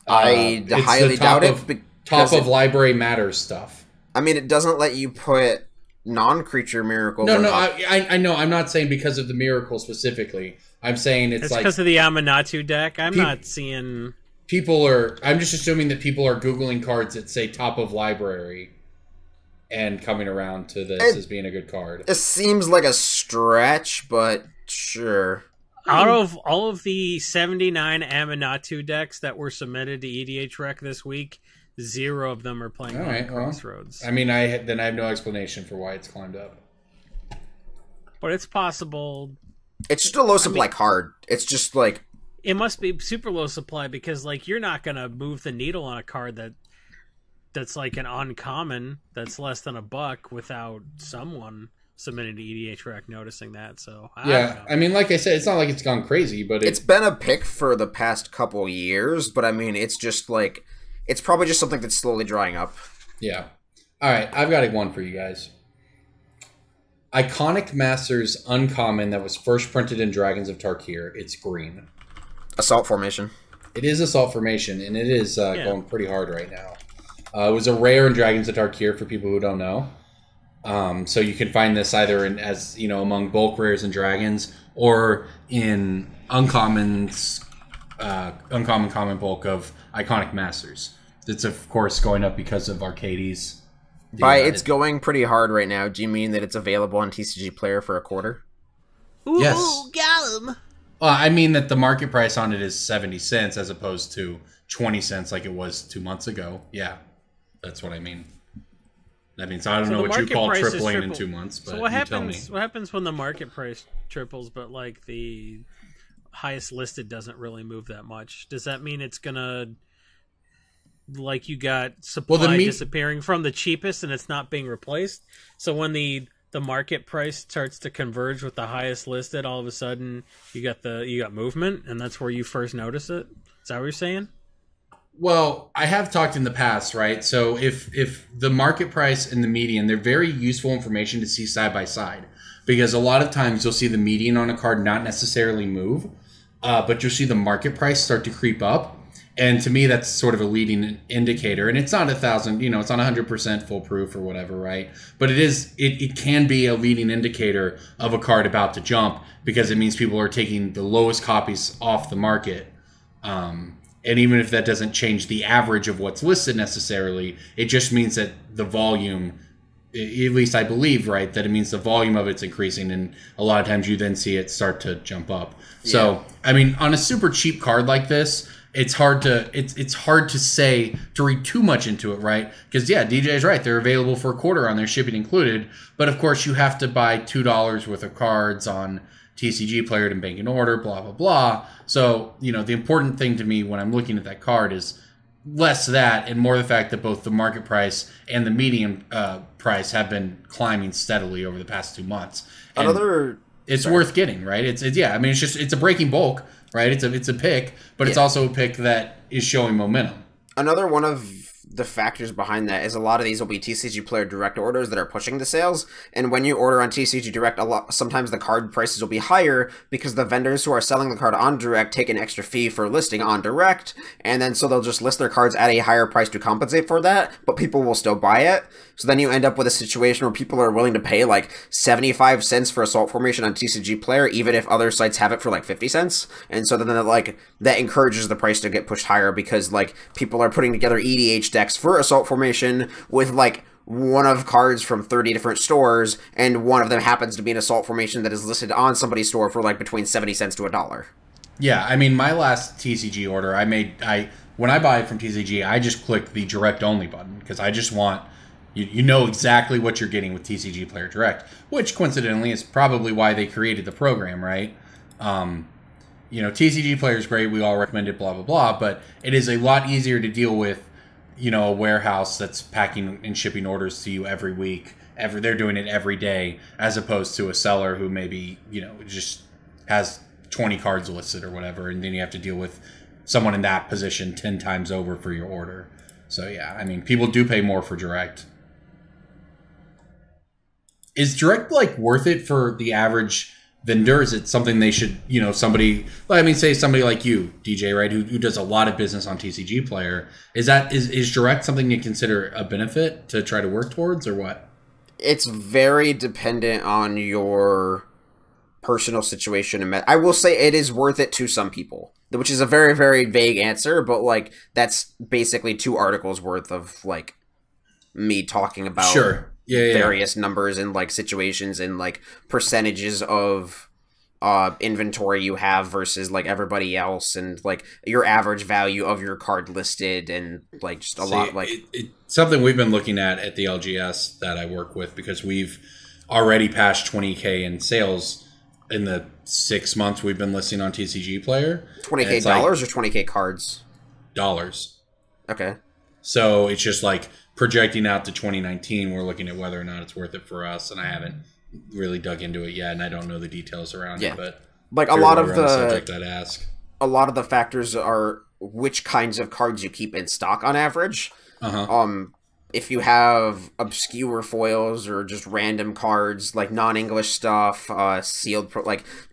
I highly doubt it. Top of Library Matters stuff. I mean, it doesn't let you put non-creature miracles. No, I know. I'm not saying because of the miracle specifically. I'm saying it's like because of the Amanatu deck. I'm not seeing people are. I'm just assuming that people are googling cards that say top of library, and coming around to this as being a good card. It seems like a stretch, but sure. Out of all of the 79 Amanatu decks that were submitted to EDH Rec this week, 0 of them are playing Crossroads. Well, I mean, I have no explanation for why it's climbed up. But it's possible. It's just a low supply card. It's just like it must be super low supply because like you're not gonna move the needle on a card that's like an uncommon that's less than $1 without someone submitting to EDH Rec noticing that. So I mean, like I said, it's not like it's gone crazy, but it's been a pick for the past couple years. But I mean, it's just like. It's probably just something that's slowly drying up. Yeah. All right, I've got one for you guys. Iconic Masters Uncommon that was first printed in Dragons of Tarkir. It's green. Assault Formation. It is Assault Formation, and it is going pretty hard right now. It was a rare in Dragons of Tarkir for people who don't know. So you can find this either among bulk rares and dragons, or in uncommon, common bulk of Iconic Masters. It's of course going up because of Arcades. It's going pretty hard right now. Do you mean that it's available on TCG Player for $0.25? Ooh, yes. Got him. Well, I mean that the market price on it is 70 cents as opposed to 20 cents like it was 2 months ago. Yeah, that's what I mean. That means I don't know what you call tripling in 2 months, but so what happens? What happens when the market price triples, but like the highest listed doesn't really move that much? Does that mean it's gonna like you got supply disappearing from the cheapest and it's not being replaced? So when the market price starts to converge with the highest listed, all of a sudden you got movement, and that's where you first notice it. Is that what you're saying? Well, I have talked in the past, right? So if the market price and the median, they're very useful information to see side by side, because a lot of times you'll see the median on a card not necessarily move, but you'll see the market price start to creep up. And to me, that's sort of a leading indicator. And it's not 1,000, it's not 100% foolproof or whatever, right? But it can be a leading indicator of a card about to jump, because it means people are taking the lowest copies off the market. And even if that doesn't change the average of what's listed necessarily, it just means that the volume, at least I believe, right, that it means the volume of it's increasing, and a lot of times you then see it start to jump up. Yeah. So, I mean, on a super cheap card like this, it's hard to say, to read too much into it, right? Because yeah, DJ's right, they're available for $0.25 on their shipping included, but of course you have to buy $2 worth of cards on TCG Player to bank an order, blah blah blah. So the important thing to me when I'm looking at that card is less that and more the fact that both the market price and the median price have been climbing steadily over the past 2 months. And it's worth getting, right? It's a breaking bulk, right? It's a pick, but it's also a pick that is showing momentum. Another one of the factors behind that is a lot of these will be TCG Player Direct orders that are pushing the sales, and when you order on TCG Direct, sometimes the card prices will be higher because the vendors who are selling the card on Direct take an extra fee for listing on Direct, and then so they'll just list their cards at a higher price to compensate for that, but people will still buy it. So then you end up with a situation where people are willing to pay like 75 cents for Assault Formation on TCG Player, even if other sites have it for like 50 cents. And so then that encourages the price to get pushed higher because like people are putting together EDH decks for Assault Formation with like one of cards from 30 different stores, and one of them happens to be an Assault Formation that is listed on somebody's store for like between 70 cents to $1. Yeah, I mean, my last TCG order, when I buy from TCG, I just click the Direct Only button because I just want, you know exactly what you're getting with TCG Player Direct, which coincidentally is probably why they created the program, right? TCG Player is great, we all recommend it, blah, blah, blah, but it is a lot easier to deal with, a warehouse that's packing and shipping orders to you every week. They're doing it every day, as opposed to a seller who maybe, just has 20 cards listed or whatever, and then you have to deal with someone in that position 10 times over for your order. So yeah, I mean, people do pay more for Direct. Is Direct worth it for the average vendor? Is it something they should, say somebody like you, DJ, right, who does a lot of business on TCG Player, is Direct something you consider a benefit to try to work towards, or what? It's very dependent on your personal situation, and I will say it is worth it to some people, which is a very, very vague answer, but that's basically 2 articles worth of me talking about various numbers and situations and percentages of inventory you have versus everybody else, and your average value of your card listed, and just a lot something we've been looking at the LGS that I work with, because we've already passed 20K in sales in the 6 months we've been listing on TCG Player. 20K dollars or 20K cards? Dollars. Okay. So it's just projecting out to 2019, we're looking at whether or not it's worth it for us, and I haven't really dug into it yet, and I don't know the details around it, but a lot of the subject I'd ask. A lot of the factors are which kinds of cards you keep in stock on average. If you have obscure foils or just random cards, non-English stuff, sealed,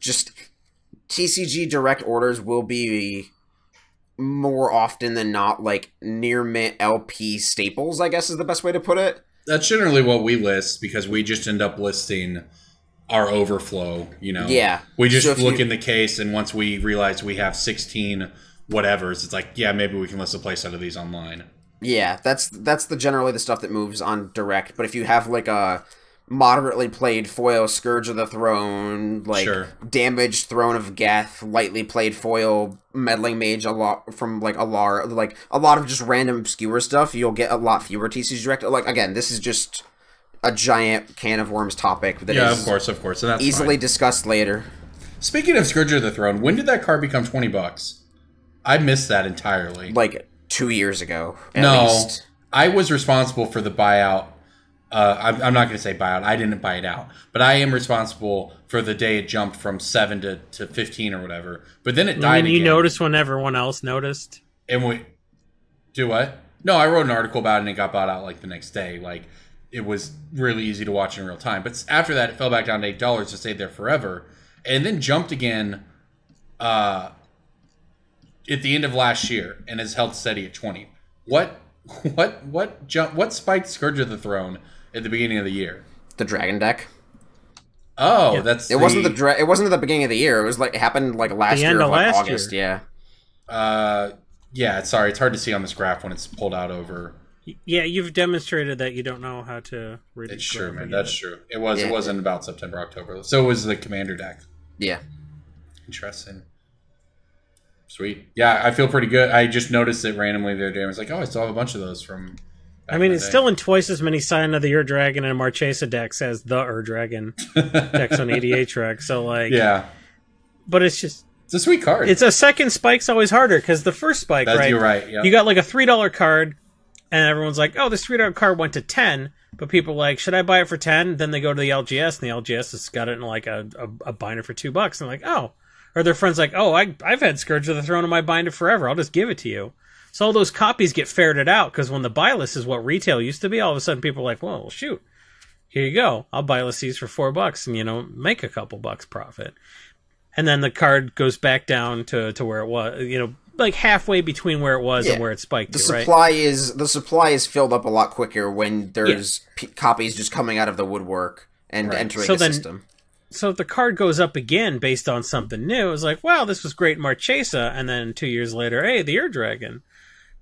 just TCG Direct orders will be more often than not near mint LP staples, I guess is the best way to put it. That's generally what we list, because we just end up listing our overflow, Yeah. We just look in the case, and once we realize we have 16 whatevers, it's maybe we can list a place out of these online. Yeah, that's generally the stuff that moves on Direct. But if you have a moderately played foil Scourge of the Throne, damaged Throne of Geth, lightly played foil Meddling Mage, a lot from Alara, a lot of just random obscure stuff, you'll get a lot fewer TCG Direct. Again, this is just a giant can of worms topic that is of course, and that's easily fine. Discussed later. Speaking of Scourge of the Throne, when did that card become $20? I missed that entirely. 2 years ago, at no, least. I was responsible for the buyout. I'm not going to say buyout. I didn't buy it out. But I am responsible for the day it jumped from 7 to 15 or whatever. But then it died again. You noticed when everyone else noticed? And we... Do what? No, I wrote an article about it and it got bought out the next day. It was really easy to watch in real time. But after that, it fell back down to $8. It stayed there forever. And then jumped again... at the end of last year, and has held steady at 20. What spiked Scourge of the Throne at the beginning of the year? The Dragon deck. Oh, yeah. That's it wasn't at the beginning of the year. It was it happened last year, August. Year. Yeah. Yeah. Sorry, it's hard to see on this graph when it's pulled out over. Yeah, you've demonstrated that you don't know how to read. It's true, man. That's true. It was. It wasn't about September, October. So it was the Commander deck. Yeah. Interesting. Sweet. Yeah, I feel pretty good. I just noticed it randomly the other day. I was I still have a bunch of those from... it's still in twice as many Sign of the Ur-Dragon and Marchesa decks as the Ur-Dragon decks on EDH Rec. So, Yeah. But it's just... It's a sweet card. It's a second spike's always harder, because the first spike, right? You're right, yeah. You got a $3 card, and everyone's this $3 card went to 10, but people are should I buy it for 10? Then they go to the LGS, and the LGS has got it in a binder for $2, and oh... Or their friend's I've had Scourge of the Throne in my binder forever. I'll just give it to you. So all those copies get ferreted out, because when the buy list is what retail used to be, all of a sudden people are like, well, shoot, here you go. I'll buy list these for $4 and, you know, make a couple bucks profit. And then the card goes back down to where it was, you know, like halfway between where it was and where it spiked the to, right? The supply is filled up a lot quicker when there's copies just coming out of the woodwork and entering the system. So if the card goes up again based on something new, it's like, wow, this was great in Marchesa, and then 2 years later, hey, the Ear Dragon.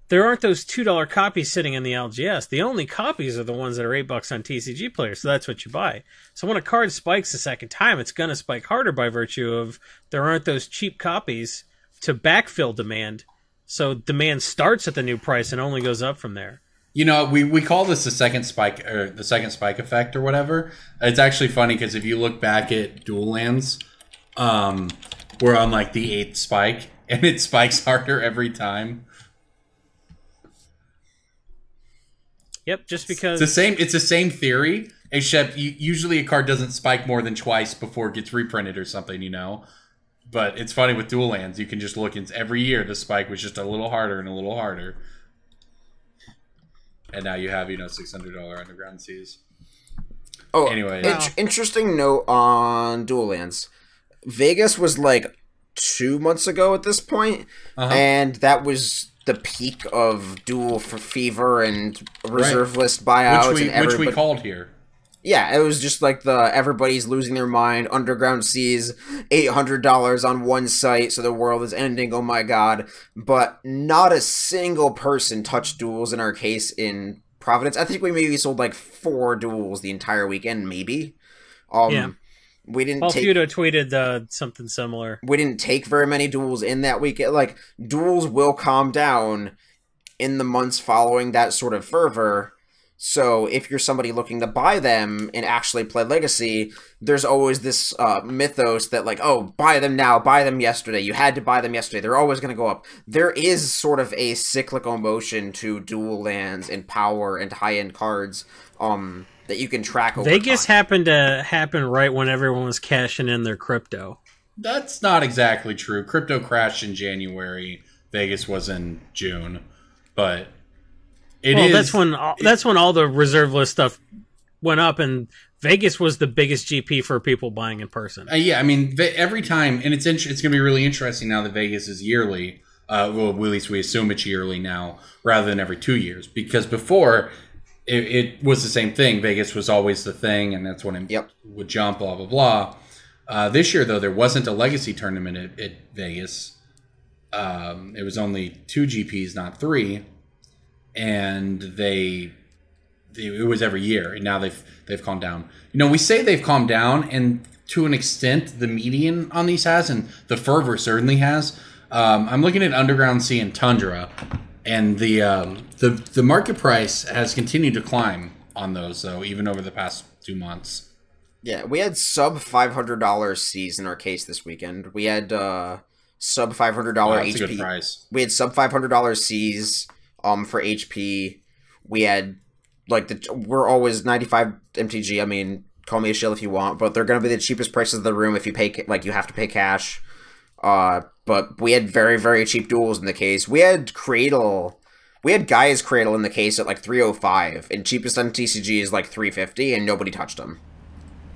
There aren't those $2 copies sitting in the LGS. The only copies are the ones that are $8 on TCG Player, so that's what you buy. So when a card spikes a second time, it's going to spike harder by virtue of there aren't those cheap copies to backfill demand. So demand starts at the new price and only goes up from there. You know, we call this the second spike, or the second spike effect or whatever. It's actually funny because if you look back at Dual Lands, we're on like the 8th spike, and it spikes harder every time. Yep, just because it's the same theory, except usually a card doesn't spike more than twice before it gets reprinted or something, you know. But it's funny with Dual Lands, you can just look, and every year the spike was just a little harder and a little harder. And now you have, you know, $600 underground seas. Oh, anyway, interesting note on Dual Lands. Vegas was like 2 months ago at this point, and that was the peak of dual for fever and reserve list buyouts, which we called here. Yeah, it was just like everybody's losing their mind. Underground seas, $800 on one site, so the world is ending. Oh my god! But not a single person touched duels in our case in Providence. I think we maybe sold like 4 duels the entire weekend, maybe. Yeah. We didn't. Paul Feudo tweeted something similar. We didn't take very many duels in that weekend. Like, duels will calm down in the months following that sort of fervor. So if you're somebody looking to buy them and actually play Legacy, there's always this mythos that like, oh, buy them now, buy them yesterday. You had to buy them yesterday. They're always going to go up. There is sort of a cyclical motion to Dual Lands and power and high-end cards that you can track over Vegas time. happened to happen right when everyone was cashing in their crypto. That's not exactly true. Crypto crashed in January. Vegas was in June. But that's when all the reserve list stuff went up, and Vegas was the biggest GP for people buying in person. Yeah, I mean, every time, and it's going to be really interesting now that Vegas is yearly. Well, at least we assume it's yearly now, rather than every 2 years. Because before, it was the same thing. Vegas was always the thing, and that's when it would jump, blah, blah, blah. This year, though, there wasn't a Legacy tournament at Vegas. It was only 2 GPs, not 3. And it was every year, and now they've calmed down. You know, we say they've calmed down, and to an extent, the median on these has, and the fervor certainly has. I'm looking at Underground Sea and Tundra, and the market price has continued to climb on those, though, even over the past 2 months. Yeah, we had sub $500 Cs in our case this weekend. We had sub $500 that's HP. a good price. We had sub $500 Cs. For HP, we had we're always 95 MTG. I mean, call me a shill if you want, but they're gonna be the cheapest prices of the room if you pay you have to pay cash. But we had very, very cheap duels in the case. We had Gaia's Cradle in the case at like 305, and cheapest on TCG is like 350, and nobody touched them.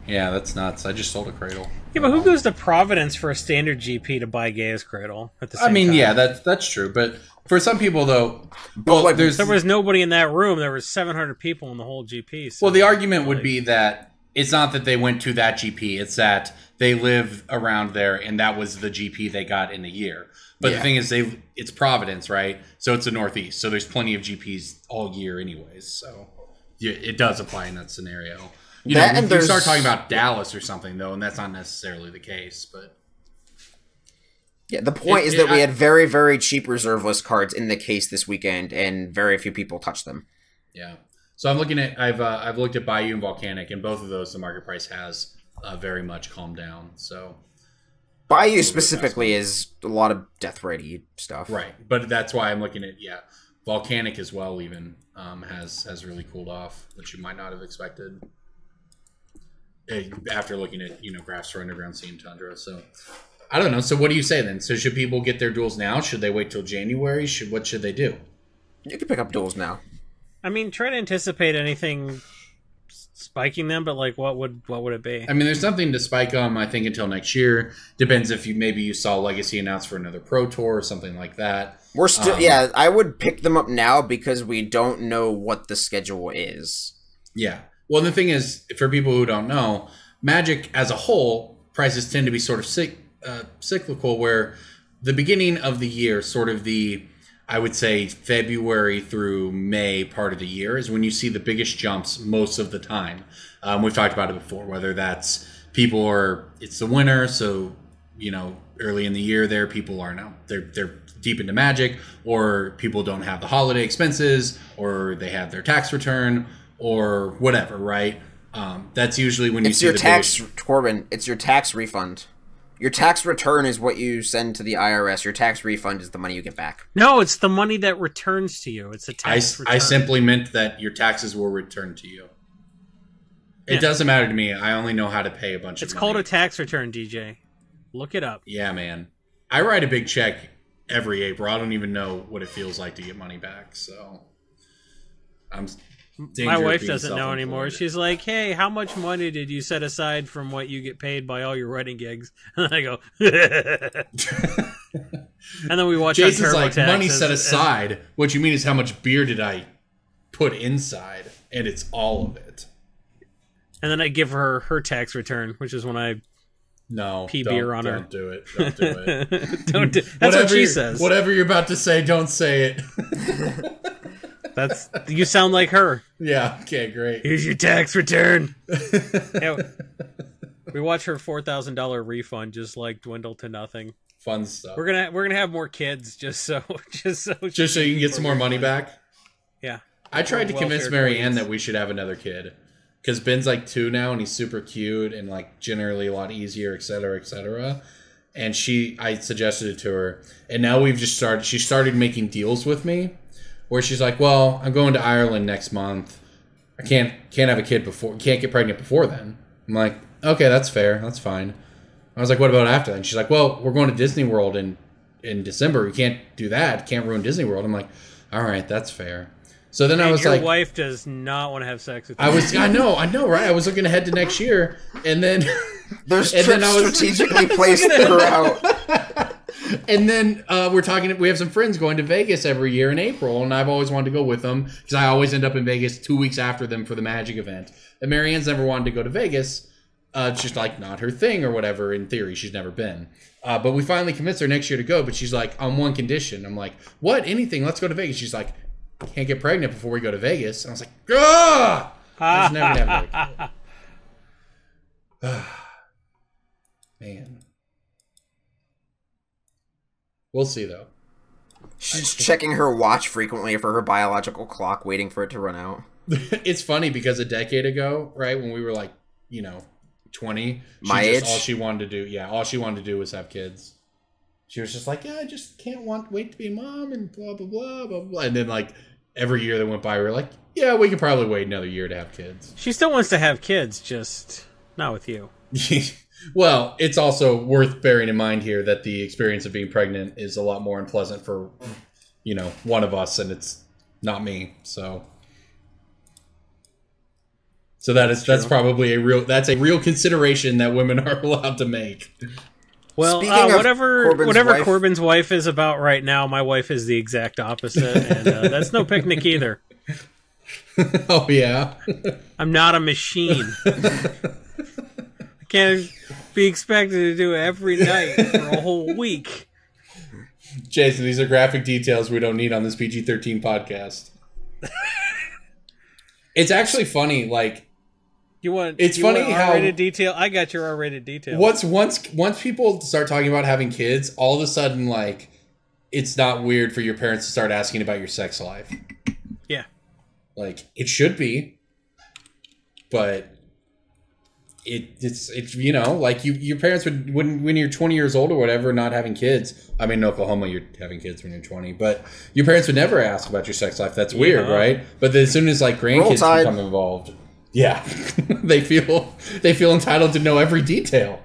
Yeah, that's nuts. I just sold a Cradle. Yeah, but who goes to Providence for a standard GP to buy Gaia's Cradle at the same time? Yeah, that's true, but for some people, though, there was nobody in that room. There was 700 people in the whole GP. So well, the argument would be that it's not that they went to that GP. It's that they live around there, and that was the GP they got in the year. But the thing is, it's Providence, right? So it's the Northeast. So there's plenty of GPs all year anyways. So it does apply in that scenario. You start talking about Dallas or something, though, and that's not necessarily the case, but... Yeah, the point is that we had very, very cheap reserve list cards in the case this weekend, and very few people touched them. Yeah. So I'm looking at I've looked at Bayou and Volcanic, and both of those the market price has very much calmed down. So Bayou specifically is a lot of death ratey stuff, right? But that's why I'm looking at Volcanic as well. Even has really cooled off, which you might not have expected after looking at graphs for Underground Sea and Tundra. So. I don't know. So what do you say then? So should people get their duels now? Should they wait till January? What should they do? You can pick up duels now. I mean, try to anticipate anything spiking them, but like, what would it be? I mean, there's nothing to spike them, I think, until next year. Depends if you saw Legacy announced for another Pro Tour or something like that. We're still, I would pick them up now because we don't know what the schedule is. Yeah. Well, the thing is, for people who don't know, Magic as a whole, prices tend to be sort of cyclical, where the beginning of the year, sort of I would say February through May part of the year is when you see the biggest jumps most of the time. We've talked about it before, whether that's it's the winter, so, early in the year there, people are now, they're deep into Magic, or people don't have the holiday expenses, or they have their tax return, or whatever, right? That's usually when you see Corbin, it's your tax refund. Your tax return is what you send to the IRS. Your tax refund is the money you get back. No, it's the money that returns to you. It's a tax return. I simply meant that your taxes will return to you. It doesn't matter to me. I only know how to pay a bunch of money. It's called a tax return, DJ. Look it up. Yeah, man. I write a big check every April. I don't even know what it feels like to get money back, so my wife doesn't know anymore. She's like, hey, how much money did you set aside from what you get paid by all your writing gigs? And I go, and then we watch Jason's like, money set aside. What you mean is how much beer did I put inside? And it's all of it. And then I give her her tax return, which is when I pee beer on her. Don't do it. Don't do it. That's what she says. Whatever you're about to say, don't say it. You sound like her. Yeah. Okay. Great. Here's your tax return. We watch her $4,000 refund just like dwindle to nothing. Fun stuff. We're gonna have more kids just so you can get some more money back. Yeah. I tried to convince Marianne that we should have another kid because Ben's like 2 now and he's super cute and like generally a lot easier, etc., etc. And I suggested it to her, and now we've just started. She started making deals with me. Where she's like, well, I'm going to Ireland next month. I can't have a kid before, can't get pregnant before then. I'm like, okay, that's fair, that's fine. I was like, what about after that? And she's like, well, we're going to Disney World in December. We can't do that. Can't ruin Disney World. I'm like, all right, that's fair. So then I was like, your wife does not want to have sex with you. I know, right? I was looking ahead to next year, and then there's trips strategically placed throughout. And then we have some friends going to Vegas every year in April, and I've always wanted to go with them because I always end up in Vegas 2 weeks after them for the Magic event. And Marianne's never wanted to go to Vegas. It's just like not her thing or whatever. In theory, she's never been. But we finally convinced her next year to go, but she's like, on one condition. I'm like, what? Anything? Let's go to Vegas. She's like, can't get pregnant before we go to Vegas. And I was like, ah! I was never gonna have another kid. Man. We'll see, though. She's checking her watch frequently for her biological clock, waiting for it to run out. It's funny because a decade ago, right, when we were like, 20, my age, all she wanted to do was have kids. She was just like, yeah, I just wait to be a mom and blah, blah, blah, blah, blah. And then, like, every year that went by, we were like, yeah, we could probably wait another year to have kids. She still wants to have kids, just not with you. Well, it's also worth bearing in mind here that the experience of being pregnant is a lot more unpleasant for, one of us, and it's not me. So that's probably a real consideration that women are allowed to make. Well, whatever Corbin's wife is about right now, my wife is the exact opposite, and that's no picnic either. Oh yeah, I'm not a machine. Can't be expected to do it every night for a whole week. Jason, these are graphic details we don't need on this PG-13 podcast. It's actually funny, like R-rated detail? I got your R-rated detail. Once people start talking about having kids, all of a sudden, like, it's not weird for your parents to start asking about your sex life. Yeah. Like, it should be, but it's like your parents would when you're 20 years old or whatever, not having kids. I mean, in Oklahoma, you're having kids when you're 20, but your parents would never ask about your sex life. That's weird, right? But then as soon as like grandkids become involved, yeah, they feel entitled to know every detail.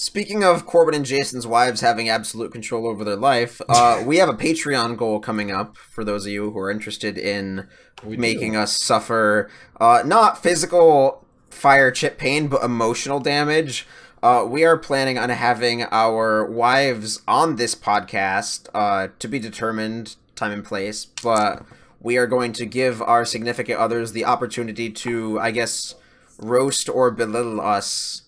Speaking of Corbin and Jason's wives having absolute control over their life, we have a Patreon goal coming up for those of you who are interested in making us suffer not physical fire chip pain, but emotional damage. We are planning on having our wives on this podcast, to be determined, time and place, but we are going to give our significant others the opportunity to, I guess, roast or belittle us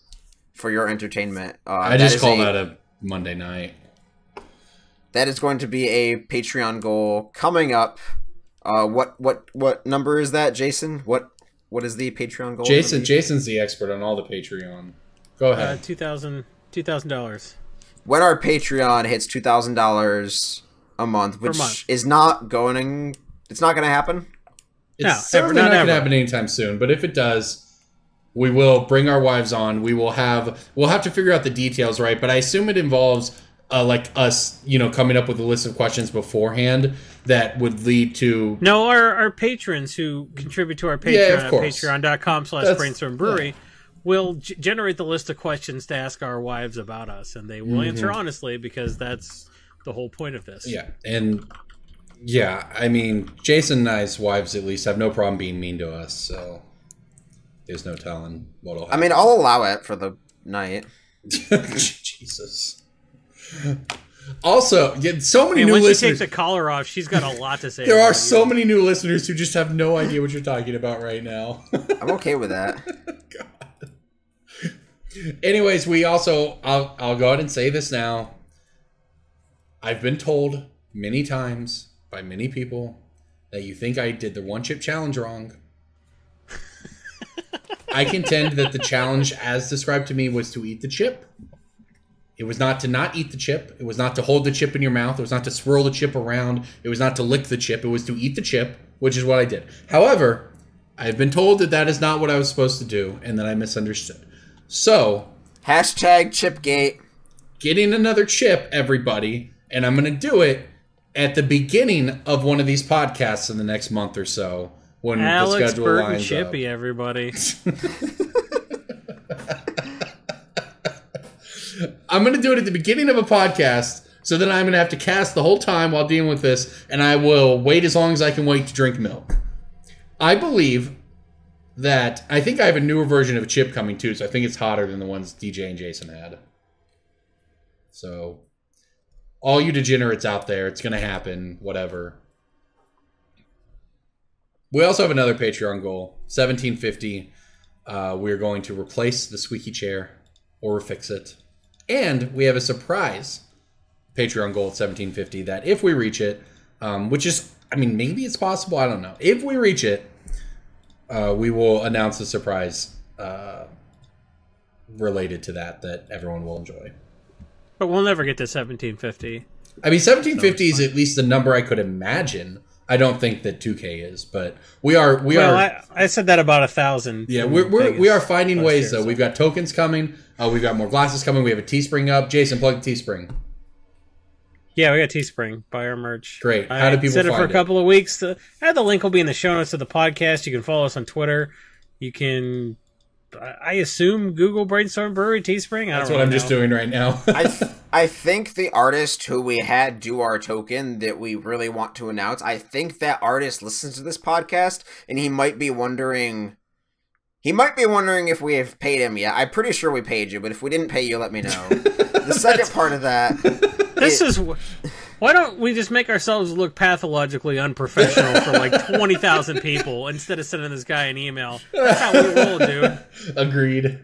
for your entertainment. I just call that a Monday night. That is going to be a Patreon goal coming up. What number is that, Jason? What is the Patreon goal? Jason's the expert on all the Patreon. Go ahead. $2,000. When our Patreon hits $2,000 a month, which is not going, it's not going to happen. It's certainly not going to happen anytime soon. But if it does, we will bring our wives on. We'll have to figure out the details, right? But I assume it involves like us, coming up with a list of questions beforehand that would lead to... No, our patrons who contribute to our Patreon at patreon.com/Brainstorm Brewery will generate the list of questions to ask our wives about us, and they will answer honestly, because that's the whole point of this. Yeah, and I mean, Jason and I's wives at least have no problem being mean to us, so there's no telling what'll happen. I mean, I'll allow it for the night. Jesus. Also, so many new when listeners. she takes the collar off, she's got a lot to say. There are so many new listeners who just have no idea what you're talking about right now. I'm okay with that. God. Anyways, we also, I'll go ahead and say this now. I've been told many times by many people that you think I did the one chip challenge wrong. I contend that the challenge as described to me was to eat the chip. It was not to not eat the chip. It was not to hold the chip in your mouth. It was not to swirl the chip around. It was not to lick the chip. It was to eat the chip, which is what I did. However, I've been told that that is not what I was supposed to do, and that I misunderstood. So, #Chipgate. Getting another chip, everybody, and I'm going to do it at the beginning of one of these podcasts in the next month or so, when Alex the schedule Burton lines Chippy, up. everybody. I'm going to do it at the beginning of a podcast, so then I'm going to have to cast the whole time while dealing with this, and I will wait as long as I can wait to drink milk. I believe that, I think I have a newer version of a chip coming too, so I think it's hotter than the ones DJ and Jason had. So, all you degenerates out there, it's going to happen, whatever. We also have another Patreon goal, $17.50. We're going to replace the squeaky chair or fix it. And we have a surprise Patreon goal at $17.50 that if we reach it, which is, I mean, maybe it's possible, I don't know. If we reach it, we will announce a surprise related to that everyone will enjoy. But we'll never get to $17.50. I mean, $17.50 is at least the number I could imagine. I don't think that 2K is, but we are. I said that about 1,000. Yeah, we are finding ways though. We've got tokens coming. We've got more glasses coming. We have a TeeSpring up. Jason, plug the TeeSpring. Yeah, we got TeeSpring. Buy our merch. Great. How do people find it? I said it for a couple of weeks. The link will be in the show notes of the podcast. You can follow us on Twitter. You can, I assume, Google Brainstorm Brewery TeeSpring. That's what I'm just doing right now. I think the artist who we had do our token that we really want to announce, I think that artist listens to this podcast, and he might be wondering if we have paid him yet. I'm pretty sure we paid you, but if we didn't pay you, let me know. The second part of that... Why don't we just make ourselves look pathologically unprofessional for like 20,000 people instead of sending this guy an email? That's how we roll, dude. Agreed.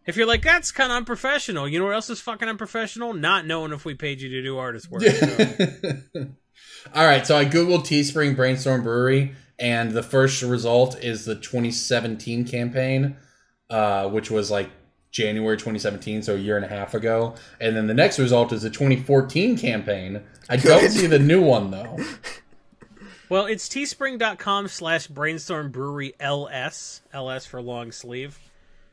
If you're like, that's kind of unprofessional, you know what else is fucking unprofessional? Not knowing if we paid you to do artist work. All right, so I googled TeeSpring Brainstorm Brewery, and the first result is the 2017 campaign, which was like January 2017, so a year and a half ago. And then the next result is the 2014 campaign. I don't see the new one, though. Well, it's teespring.com/Brainstorm Brewery LS. LS for long sleeve.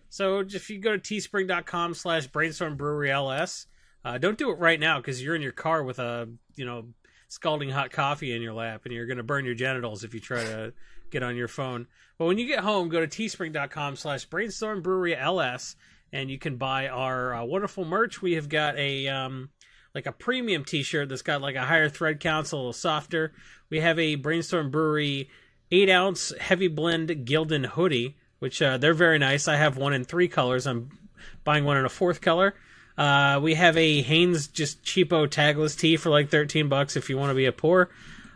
So if you go to teespring.com/Brainstorm Brewery LS, don't do it right now because you're in your car with a, scalding hot coffee in your lap and you're going to burn your genitals if you try to get on your phone. But when you get home, go to teespring.com/Brainstorm Brewery LS and you can buy our wonderful merch. We have got a like a premium t-shirt that's got like a higher thread count, so a little softer. We have a Brainstorm Brewery 8-ounce heavy blend Gildan hoodie, which they're very nice. I have one in 3 colors. I'm buying one in a 4th color. We have a Hanes just cheapo tagless tee for like $13 if you want to be a poor.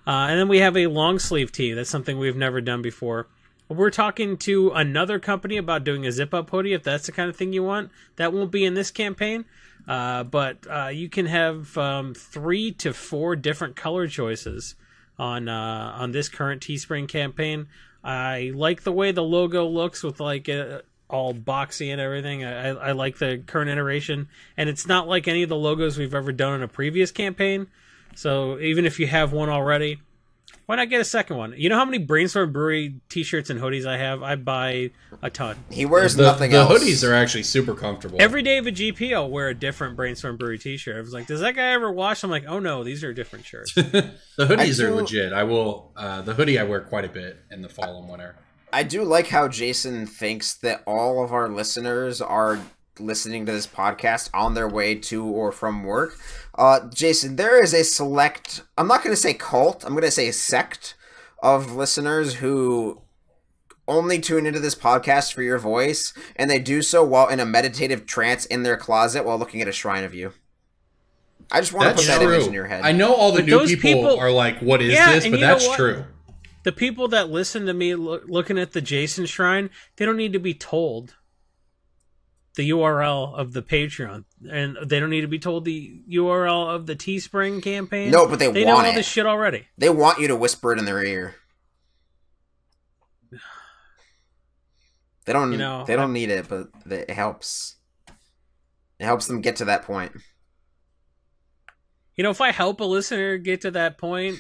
And then we have a long sleeve tee. That's something we've never done before. We're talking to another company about doing a zip-up hoodie, if that's the kind of thing you want. That won't be in this campaign, but you can have 3 to 4 different color choices on this current TeeSpring campaign. I like the way the logo looks with like all boxy and everything. I like the current iteration, and it's not like any of the logos we've ever done in a previous campaign. So even if you have one already, why not get a second one? You know how many Brainstorm Brewery t-shirts and hoodies I have? I buy a ton. He wears nothing else. The hoodies are actually super comfortable. Every day of a GP, I'll wear a different Brainstorm Brewery t-shirt. I was like, does that guy ever wash? I'm like, oh no, these are different shirts. The hoodies are legit. I will. The hoodie I wear quite a bit in the fall and winter. I do like how Jason thinks that all of our listeners are listening to this podcast on their way to or from work. Jason, there is a select, I'm not going to say cult, I'm going to say sect of listeners who only tune into this podcast for your voice, and they do so while in a meditative trance in their closet while looking at a shrine of you. I just want to put that image in your head. I know all the new people are like, what is this? But that's true. The people that listen to me looking at the Jason shrine, they don't need to be told the URL of the Patreon, and they don't need to be told the URL of the TeeSpring campaign. No, but they know all this shit already. They want you to whisper it in their ear. They don't. They don't need it, but it helps. It helps them get to that point. If I help a listener get to that point,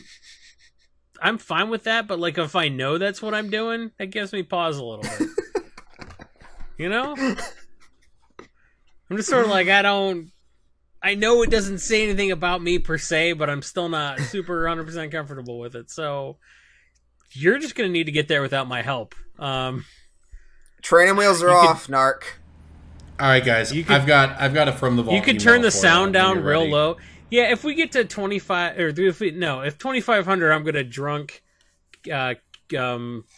I'm fine with that. But like, if I know that's what I'm doing, that gives me pause a little bit. I'm just sort of like, I know it doesn't say anything about me per se, but I'm still not super 100% comfortable with it. So you're just going to need to get there without my help. Training wheels are off, Narc. All right, guys. I've got a from the vault. You can turn the sound down real low. Yeah, if we get to 25 or if 2,500, I'm going to drunk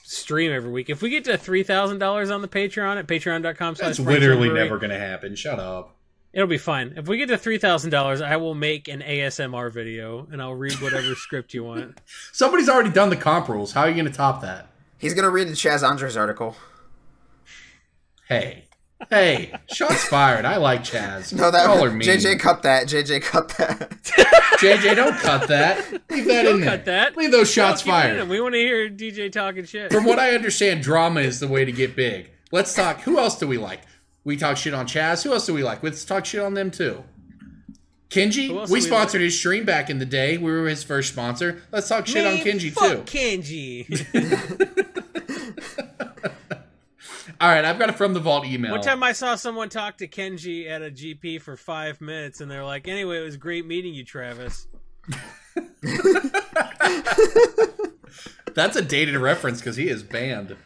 stream every week. If we get to $3,000 on the Patreon at patreon.com/, that's literally never going to happen. Shut up. It'll be fine. If we get to $3,000, I will make an ASMR video and I'll read whatever script you want. Somebody's already done the comp rules. How are you going to top that? He's going to read the Chaz Andres article. Hey, shots fired. I like Chaz. No, JJ cut that. JJ cut that. JJ, don't cut that. Leave that in there. Cut that. Leave those shots fired. We want to hear DJ talking shit. From what I understand, drama is the way to get big. Let's talk. Who else do we like? We talk shit on Chaz. Who else do we like? Let's talk shit on them too. Kenji, we sponsored his stream back in the day. We were his first sponsor. Let's talk shit on Kenji too. Kenji. All right, I've got a from the vault email. One time I saw someone talk to Kenji at a GP for 5 minutes, and they're like, "Anyway, it was great meeting you, Travis." That's a dated reference because he is banned.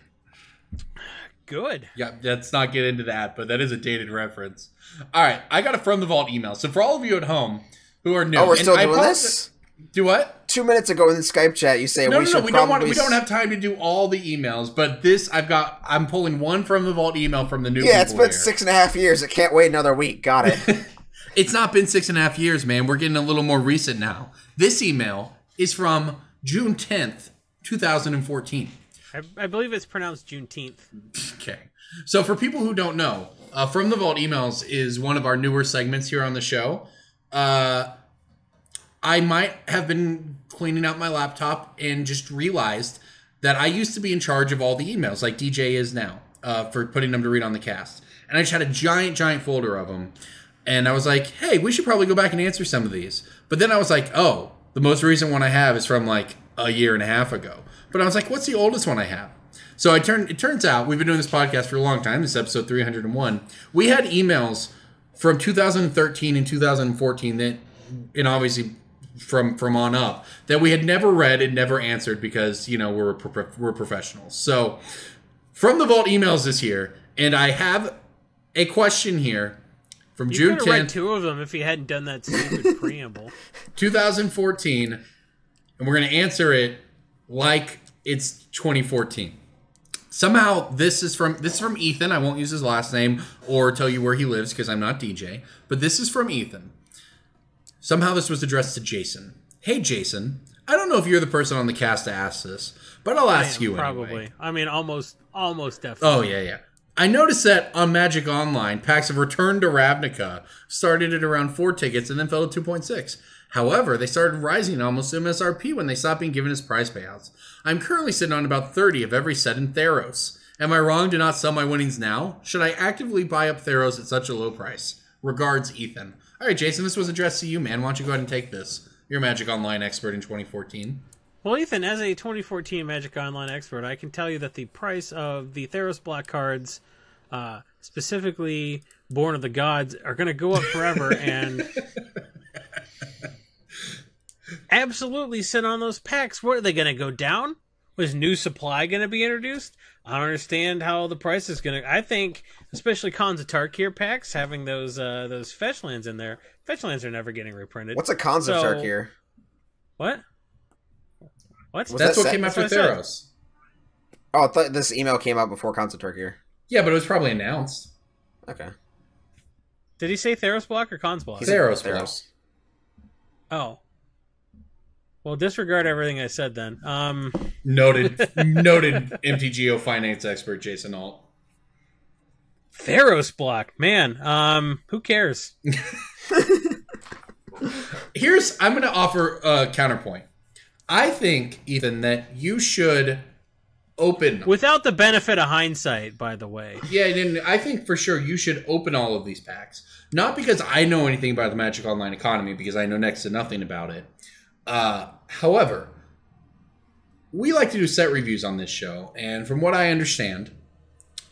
Good. Yeah, let's not get into that, but that is a dated reference. All right, I got a from the vault email. So for all of you at home who are new, we're still doing this. Do what? 2 minutes ago in the Skype chat, you say we don't have time to do all the emails, but this I'm pulling one from the vault email from the new. Yeah, it's been 6.5 years. It can't wait another week. Got it. It's not been 6.5 years, man. We're getting a little more recent now. This email is from June 10th, 2014. I believe it's pronounced Juneteenth. Okay. So for people who don't know, From the Vault Emails is one of our newer segments here on the show. I might have been cleaning out my laptop and just realized that I used to be in charge of all the emails, like DJ is now, for putting them to read on the cast. And I just had a giant folder of them. And I was like, hey, we should probably go back and answer some of these. But then I was like, oh, the most recent one I have is from like a year and a half ago. But I was like, what's the oldest one I have? So it turns out, we've been doing this podcast for a long time. This is episode 301. We had emails from 2013 and 2014 that, and obviously from on up, that we had never read and never answered because, we're professionals. So from the vault emails this year, and I have a question here from You June could have read 10th, 2 of them if you hadn't done that stupid preamble. 2014, and we're going to answer it like it's 2014. Somehow this is from Ethan. I won't use his last name or tell you where he lives because I'm not DJ, but this is from Ethan. Somehow this was addressed to Jason. Hey Jason, I don't know if you're the person on the cast to ask this, but I'll ask you probably. anyway. I mean, almost definitely. Oh yeah. I noticed that on Magic Online, packs of Return to Ravnica started at around 4 tickets and then fell to 2.6. However, they started rising almost to MSRP when they stopped being given as prize payouts. I'm currently sitting on about 30 of every set in Theros. Am I wrong to not sell my winnings now? Should I actively buy up Theros at such a low price? Regards, Ethan. All right, Jason, this was addressed to you, man. Why don't you go ahead and take this? You're a Magic Online expert in 2014. Well, Ethan, as a 2014 Magic Online expert, I can tell you that the price of the Theros Black cards, specifically Born of the Gods, are going to go up forever and absolutely sit on those packs. What, are they going to go down? Was new supply going to be introduced? I don't understand how the price is going to... I think, especially Khans of Tarkir packs, having those fetch lands in there, fetch lands are never getting reprinted. What's a Khans of Tarkir? What? What? That's what came after Theros. Oh, I thought this email came out before Khans of Tarkir. Yeah, but it was probably announced. Okay. Did he say Theros block or Khans block? Theros block. Oh. Well, disregard everything I said then. Noted MTGO finance expert Jason Alt. Theros block, man. Who cares? I'm going to offer a counterpoint. I think, Ethan, that you should open... Without the benefit of hindsight, by the way. Yeah, I think for sure you should open all of these packs. Not because I know anything about the Magic Online economy, because I know next to nothing about it. However, we like to do set reviews on this show, and from what I understand,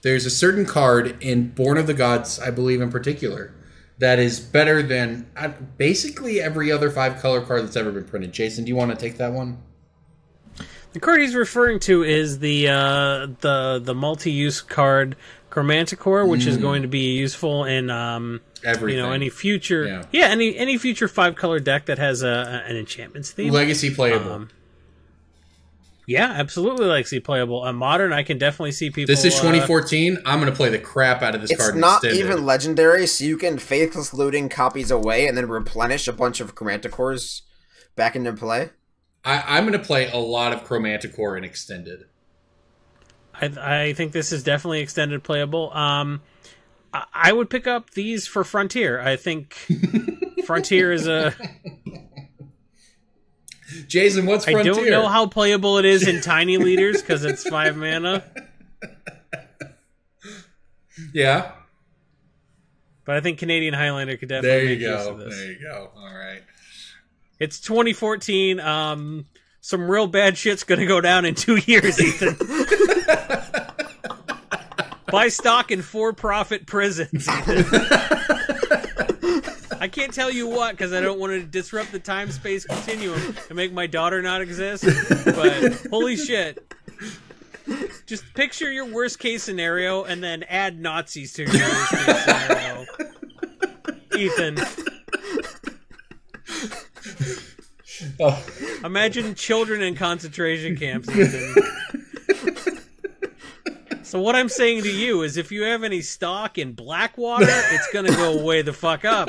there's a certain card in Born of the Gods, I believe in particular, that is better than basically every other 5-color card that's ever been printed. Jason, do you want to take that one? The card he's referring to is the multi-use card Chromanticore, which is going to be useful in everything. Any future any future 5-color deck that has an enchantments theme. Legacy playable. Yeah, absolutely legacy playable. A modern, I can definitely see people... This is 2014. I'm going to play the crap out of this card. It's not even legendary, so you can faithless looting copies away and then replenish a bunch of Chromanticores back into play. I'm going to play a lot of Chromanticore in Extended. I think this is definitely extended playable. I would pick up these for Frontier. I think Frontier is a... Jason, what's Frontier? I don't know how playable it is in Tiny Leaders because it's 5 mana. Yeah. But I think Canadian Highlander could definitely make use of this. There you go. All right. It's 2014. Some real bad shit's going to go down in 2 years, Ethan. Buy stock in for-profit prisons, Ethan. I can't tell you what, because I don't want to disrupt the time-space continuum and make my daughter not exist, but holy shit. Just picture your worst-case scenario and then add Nazis to your worst-case scenario. Ethan. Imagine children in concentration camps, Ethan. So what I'm saying to you is if you have any stock in Blackwater, it's going to go way the fuck up.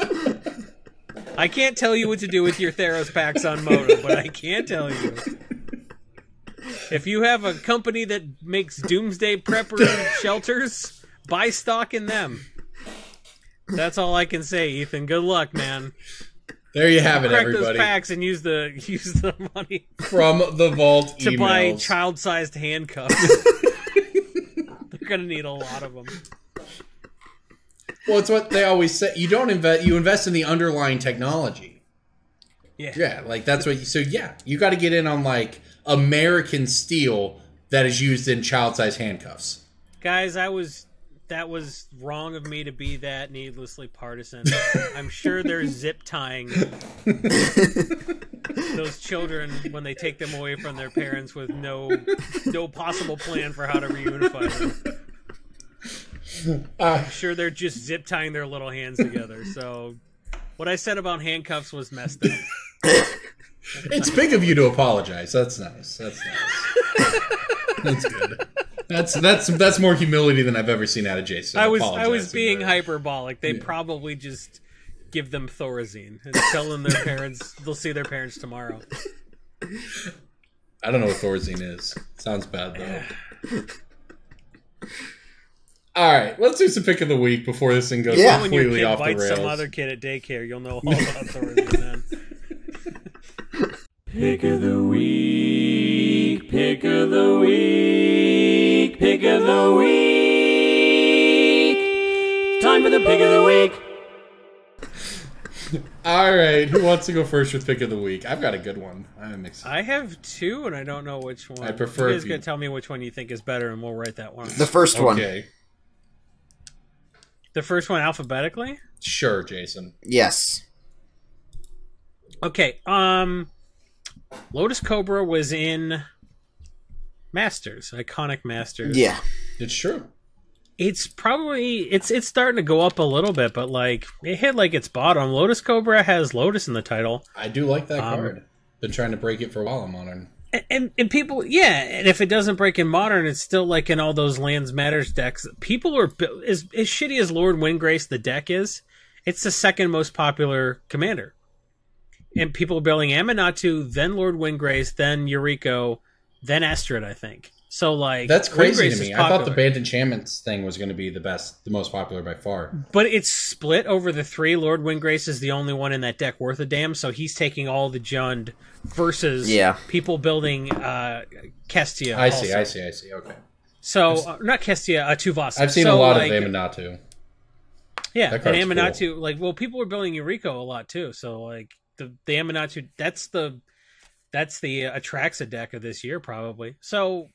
I can't tell you what to do with your Theros packs on Moto, but I can tell you. If you have a company that makes doomsday prepper shelters, buy stock in them. That's all I can say, Ethan. Good luck, man. There you have it, everybody. Crack those packs and use the money from the vault to emails. buy child-sized handcuffs. They're gonna need a lot of them. Well, it's what they always say. You don't invest. You invest in the underlying technology. Yeah, like that's what. You got to get in on like American steel that is used in child-sized handcuffs. Guys, that was wrong of me to be that needlessly partisan. I'm sure they're zip tying those children when they take them away from their parents with no possible plan for how to reunify them. I'm sure they're just zip tying their little hands together. So what I said about handcuffs was messed up. It's big of you to apologize. That's nice. That's good. That's more humility than I've ever seen out of Jason. I was being hyperbolic. They probably just give them Thorazine and tell them their parents they'll see their parents tomorrow. I don't know what Thorazine is. Sounds bad though. All right, let's do some pick of the week before this thing goes completely off the rails. When your kid bites some other kid at daycare, you'll know all about Thorazine then. Pick of the week, pick of the week, pick of the week. Time for the pick of the week. All right, who wants to go first with pick of the week? I've got a good one. I'm excited. I have two, and I don't know which one. I prefer. You guys gonna tell me which one you think is better, and we'll write that one. The first one. Okay. The first one alphabetically? Sure, Jason. Yes. Okay. Lotus Cobra was in Masters, iconic Masters. Yeah. It's true. It's probably it's starting to go up a little bit, but like it hit like its bottom. Lotus Cobra has Lotus in the title. I do like that card. Been trying to break it for a while in Modern. And people, yeah, and if it doesn't break in Modern, it's still like in all those Lands Matters decks. People are as shitty as Lord Windgrace the deck is. It's the second most popular commander. And people are building Aminatu, then Lord Windgrace, then Yuriko, then Estrid, I think. So, like... That's crazy Windgrace to me. I thought the Banned Enchantments thing was going to be the most popular by far. But it's split over the three. Lord Windgrace is the only one in that deck worth a damn, so he's taking all the Jund versus people building Kestia. I see. Okay. So, not Kestia, Tuvasa. I've seen a lot of Aminatu. Yeah, and Aminatu, cool. Well, people were building Yuriko a lot, too, so, like... The Aminatu, that's the Atraxa deck of this year probably. So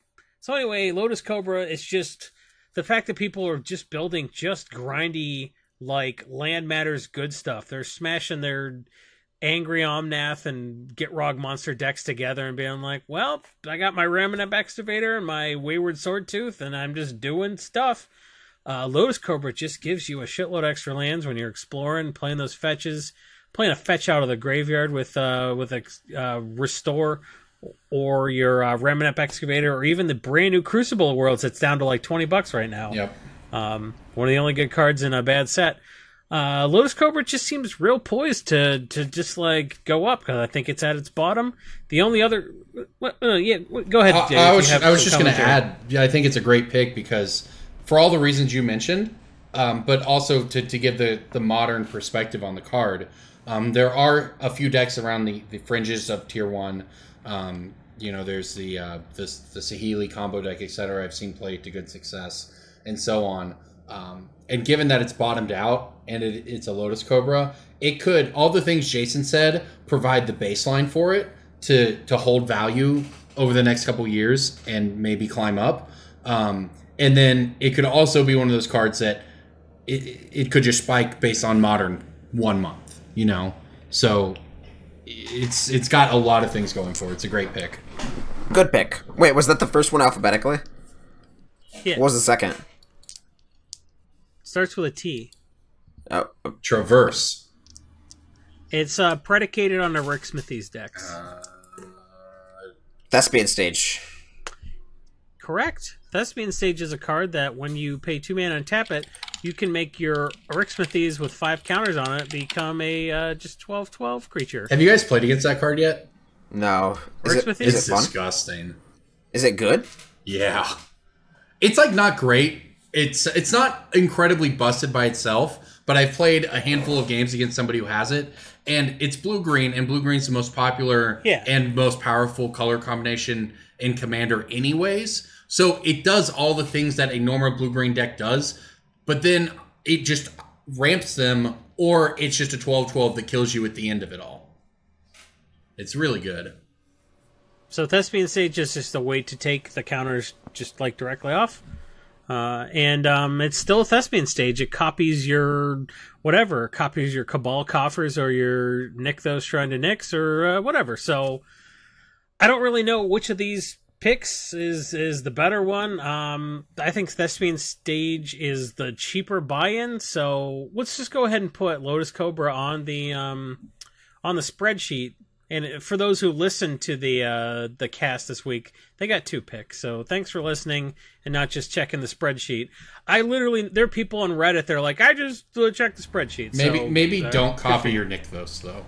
anyway, Lotus Cobra is just the fact that people are just building just grindy like Land Matters good stuff. They're smashing their Angry Omnath and Gitrog monster decks together and being like, well, I got my Ramanep Excavator and my Wayward Swordtooth and I'm just doing stuff. Lotus Cobra just gives you a shitload of extra lands when you're exploring, playing those fetches. Playing a fetch out of the graveyard with a Restore or your Ramanep Excavator or even the brand new Crucible of Worlds that's down to like $20 right now. Yep. One of the only good cards in a bad set. Lotus Cobra just seems real poised to just like go up because I think it's at its bottom. The only other, go ahead. Dave, I was just going to add. Yeah, I think it's a great pick because for all the reasons you mentioned, but also to give the modern perspective on the card. There are a few decks around the fringes of Tier 1. There's the Saheeli combo deck, etc. I've seen play to good success, and so on. And given that it's bottomed out and it's a Lotus Cobra, it could, all the things Jason said, provide the baseline for it to hold value over the next couple years and maybe climb up. And then it could also be one of those cards that it could just spike based on Modern 1 month. So it's got a lot of things going for it. It's a great pick. Good pick. Wait, was that the first one alphabetically? Yeah. What was the second? Starts with a T. Oh. Traverse. It's predicated on the Rick Smithies decks. Thespian Stage. Correct. Thespian Stage is a card that when you pay 2 mana and tap it, you can make your Arixmethes with 5 counters on it become a just 12/12 creature. Have you guys played against that card yet? No. Is it It's fun? disgusting. Is it good? Yeah. It's like not great. It's not incredibly busted by itself, but I've played a handful of games against somebody who has it, and it's blue-green, and blue-green's the most popular and most powerful color combination in Commander anyways. So it does all the things that a normal blue-green deck does, but then it just ramps them, or it's just a 12/12 that kills you at the end of it all. It's really good. So Thespian Stage is just a way to take the counters just like directly off. And it's still a Thespian Stage. It copies your whatever. It copies your Cabal Coffers or your Nykthos Shrine to Nyx or whatever. So I don't really know which of these Pix is the better one. I think Thespian Stage is the cheaper buy-in, so let's just go ahead and put Lotus Cobra on the spreadsheet. And for those who listened to the cast this week, they got 2 picks. So thanks for listening and not just checking the spreadsheet. There are people on Reddit. They're like, I just checked the spreadsheet. Maybe don't copy your Nykthos though.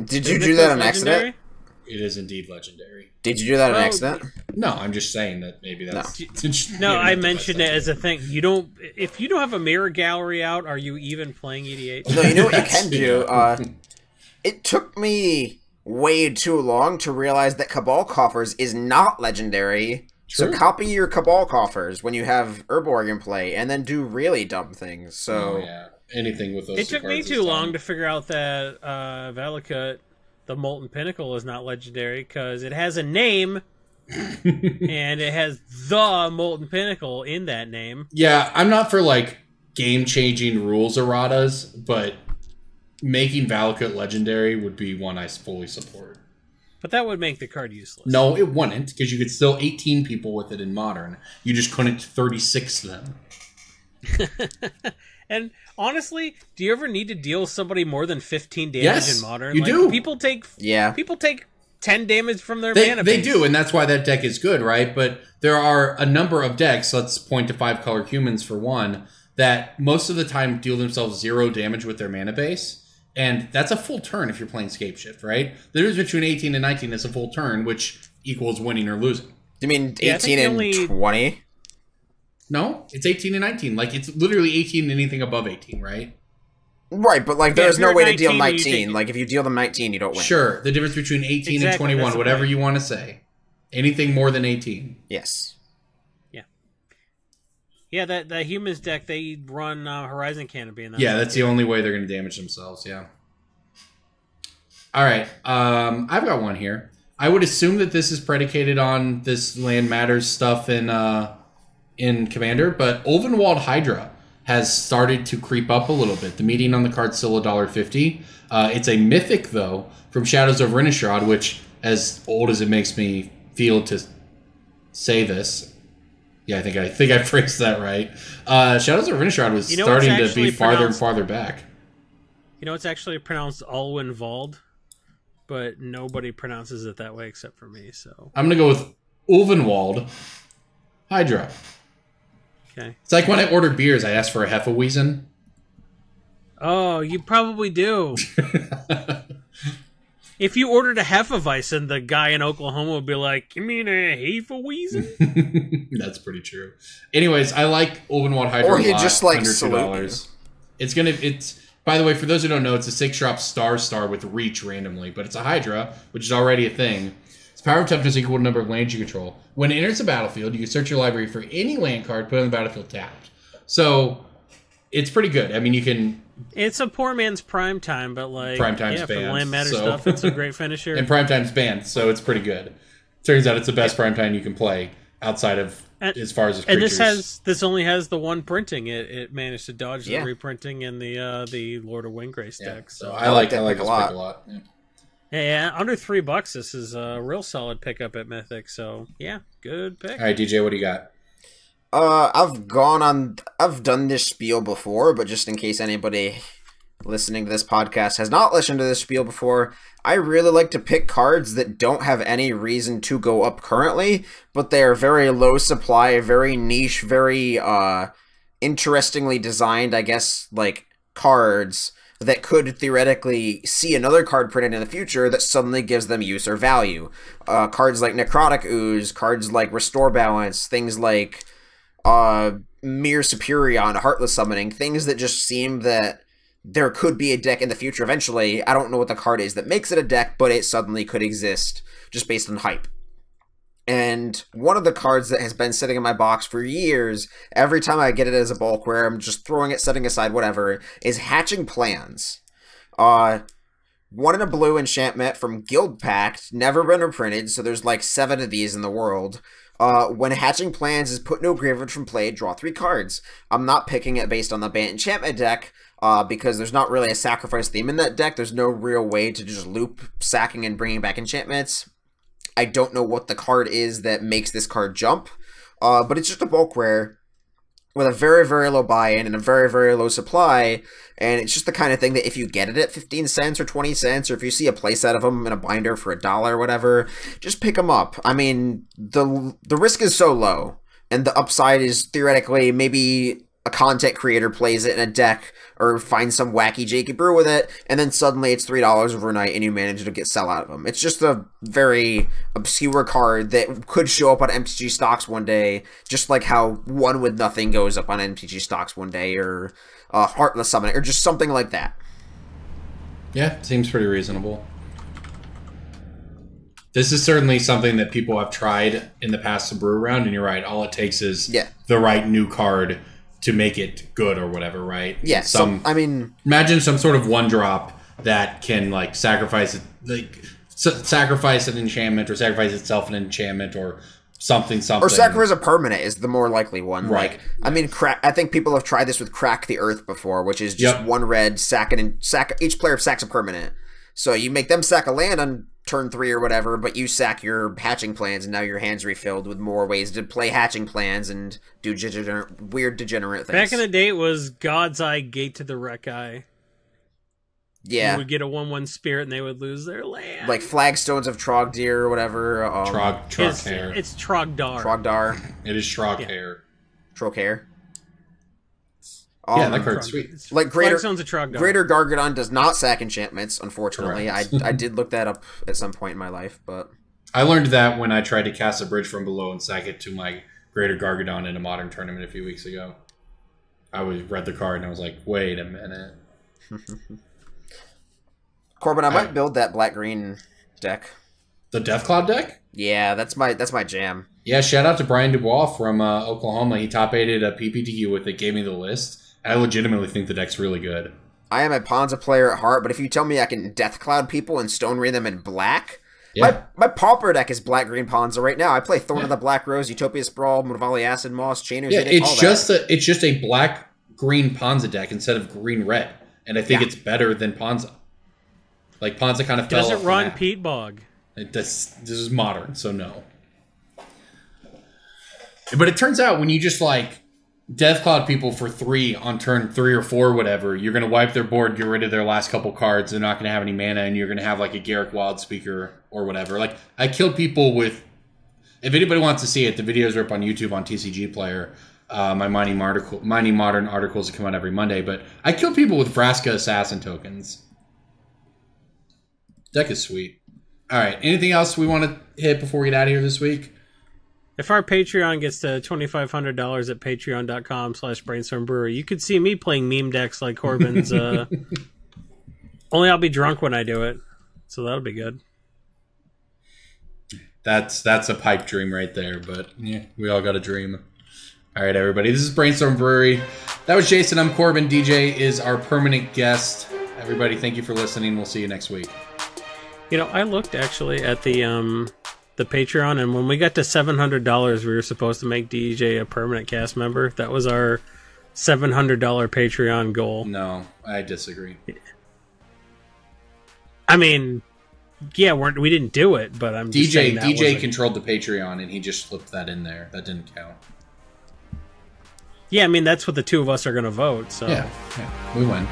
Did you do that on accident? It is indeed legendary. Did you do that on accident? No, I'm just saying that maybe that's... No, I mentioned it as a thing. If you don't have a mirror gallery out, are you even playing EDH? No, you know what you can do? It took me way too long to realize that Cabal Coffers is not legendary. True. So copy your Cabal Coffers when you have Urborg in play, and then do really dumb things. So anything with those. It took me too long to figure out that Valakut, the Molten Pinnacle, is not legendary because it has a name, and it has the Molten Pinnacle in that name. Yeah, I'm not for like game-changing rules erratas, but making Valakut legendary would be one I fully support. But that would make the card useless. No, it wouldn't, because you could still 18 people with it in Modern. You just couldn't 36 them. And honestly, do you ever need to deal somebody more than 15 damage in Modern? You do. People take 10 damage from their mana They base. do, and that's why that deck is good, right? But there are a number of decks, let's point to 5-color humans for one, that most of the time deal themselves 0 damage with their mana base. And that's a full turn if you're playing Scapeshift, right? The difference between 18 and 19 is a full turn, which equals winning or losing. Do you mean 18 and 20? No, it's 18 and 19. Like, it's literally 18 and anything above 18, right? Right, but like there's no way to deal 19. Like, if you deal them 19, you don't win. Sure, the difference between 18 and 21, whatever you want to say. Anything more than 18. Yes. Yeah, that humans deck, they run Horizon Canopy in that. Yeah, that's the only way they're going to damage themselves, yeah. All right, I've got one here. I would assume that this is predicated on this Land Matters stuff in Commander, but Ulvenwald Hydra has started to creep up a little bit. The median on the card's still $1.50. It's a mythic, though, from Shadows of Renishrad, which, as old as it makes me feel to say this... Yeah, I think I phrased that right. Shadows of Renishrad was starting to be farther and farther back. You know, it's actually pronounced Ulvenwald, but nobody pronounces it that way except for me. So I'm going to go with Ulvenwald Hydra. Okay. It's like when I order beers, I ask for a Hefeweizen. Oh, you probably do. If you ordered a Hefeweizen, the guy in Oklahoma would be like, "You mean a Hefeweizen?" That's pretty true. Anyways, I like Ulvenwald Hydra. Or he just like under $2. It's by the way, for those who don't know, it's a 6-drop star with reach randomly, but it's a Hydra, which is already a thing. Its power and toughness equal to the number of lands you control. When it enters the battlefield, you can search your library for any land card put on the battlefield tapped. So it's pretty good. I mean, you can. It's a poor man's prime time, but like Primetime's for banned, the Land Matter stuff, it's a great finisher. And Primetime's banned, so it's pretty good. Turns out it's the best Primetime you can play outside of as far as creatures. And this only has the one printing. It managed to dodge the reprinting in the Lord of Windgrace deck. So I like this pick a lot. Yeah, under $3, this is a real solid pickup at Mythic. So yeah, good pick. All right, DJ, what do you got? I've done this spiel before, but just in case anybody listening to this podcast has not listened to this spiel before, I really like to pick cards that don't have any reason to go up currently, but they are very low supply, very niche, very interestingly designed, I guess, like cards that could theoretically see another card printed in the future that suddenly gives them use or value. Cards like Necrotic Ooze, cards like Restore Balance, things like Mere Superion, Heartless Summoning, things that just seem that there could be a deck in the future eventually. I don't know what the card is that makes it a deck, but it suddenly could exist just based on hype. And one of the cards that has been sitting in my box for years, every time I get it as a bulkware, I'm just throwing it, setting aside, whatever, is Hatching Plans. 1 in a blue enchantment from Guild Pact, never been reprinted, so there's like 7 of these in the world. When Hatching Plans is put into a graveyard from play, draw 3 cards. I'm not picking it based on the Bant Enchantment deck, because there's not really a sacrifice theme in that deck. There's no real way to just loop sacking and bringing back enchantments. I don't know what the card is that makes this card jump, but it's just a bulk rare with a very, very low buy-in and a very, very low supply, and it's just the kind of thing that if you get it at 15 cents or 20 cents, or if you see a playset of them in a binder for $1 or whatever, just pick them up. I mean, the risk is so low, and the upside is theoretically maybe a content creator plays it in a deck or finds some wacky Jakey brew with it, and then suddenly it's $3 overnight and you manage to sell out of them. It's just a very obscure card that could show up on MTG stocks one day, just like how One With Nothing goes up on MTG stocks one day, or Heartless Summon, or just something like that. Yeah, seems pretty reasonable. This is certainly something that people have tried in the past to brew around, and you're right, all it takes is the right new card to make it good or whatever, right? Yeah. I mean, imagine some sort of one drop that can like sacrifice it, sacrifice an enchantment, or sacrifice itself an enchantment, or something. Or sacrifice a permanent is the more likely one. Right. Like, I mean, I think people have tried this with Crack the Earth before, which is just one red sack each player sacks a permanent. So you make them sack a land on turn 3 or whatever, but you sack your hatching plans, and now your hand's refilled with more ways to play hatching plans and do weird degenerate things. Back in the day, it was God's Eye, Gate to the Wreck Eye. Yeah. You would get a 1/1 spirit, and they would lose their land. Like Flagstones of Trogdeer or whatever. Troghair. It's Trogdar. Trogdar. It is Troghair. Troghair. Yeah, that card's sweet. Like Greater Greater Gargadon does not sack enchantments, unfortunately. I did look that up at some point in my life, but I learned that when I tried to cast a bridge from below and sack it to my Greater Gargadon in a Modern tournament a few weeks ago. I read the card and I was like, wait a minute. Corbin, I might build that black-green deck. The Deathcloud deck? Yeah, that's my jam. Yeah, shout out to Brian Dubois from Oklahoma. He top-8'd a PPTQ with it, gave me the list. I legitimately think the deck's really good. I am a Ponza player at heart, but if you tell me I can Deathcloud people and Stone Rain them in black, my Pauper deck is black-green Ponza right now. I play Thorn of the Black Rose, Utopia Sprawl, Mudvalley Acid Moss, Chainer's Edict, it's just a black-green Ponza deck instead of green-red, and I think it's better than Ponza. Like, Ponza kind of fell off Does it run Peat Bog? This is Modern, so no. But it turns out when you just, like, Deathcloud people for 3 on turn 3 or 4 or whatever, you're going to wipe their board, get rid of their last couple cards, they're not going to have any mana, and you're going to have, like, a Garruk Wildspeaker or whatever. Like, I killed people with... If anybody wants to see it, the videos are up on YouTube on TCG Player. My Mighty Modern articles that come out every Monday, but I killed people with Vraska Assassin tokens. Deck is sweet. All right, anything else we want to hit before we get out of here this week? If our Patreon gets to $2,500 at patreon.com/Brainstorm Brewery, you could see me playing meme decks like Corbin's. Only I'll be drunk when I do it, so that'll be good. That's a pipe dream right there, but yeah, we all got a dream. All right, everybody, this is Brainstorm Brewery. That was Jason. I'm Corbin. DJ is our permanent guest. Everybody, thank you for listening. We'll see you next week. You know, I looked actually at the Patreon, and when we got to $700, we were supposed to make DJ a permanent cast member. That was our $700 Patreon goal. No, I disagree. I mean, yeah, we didn't do it, but I'm just saying that DJ controlled the Patreon, and he just slipped that in there. That didn't count. Yeah, I mean, that's what the two of us are going to vote. So yeah, we win.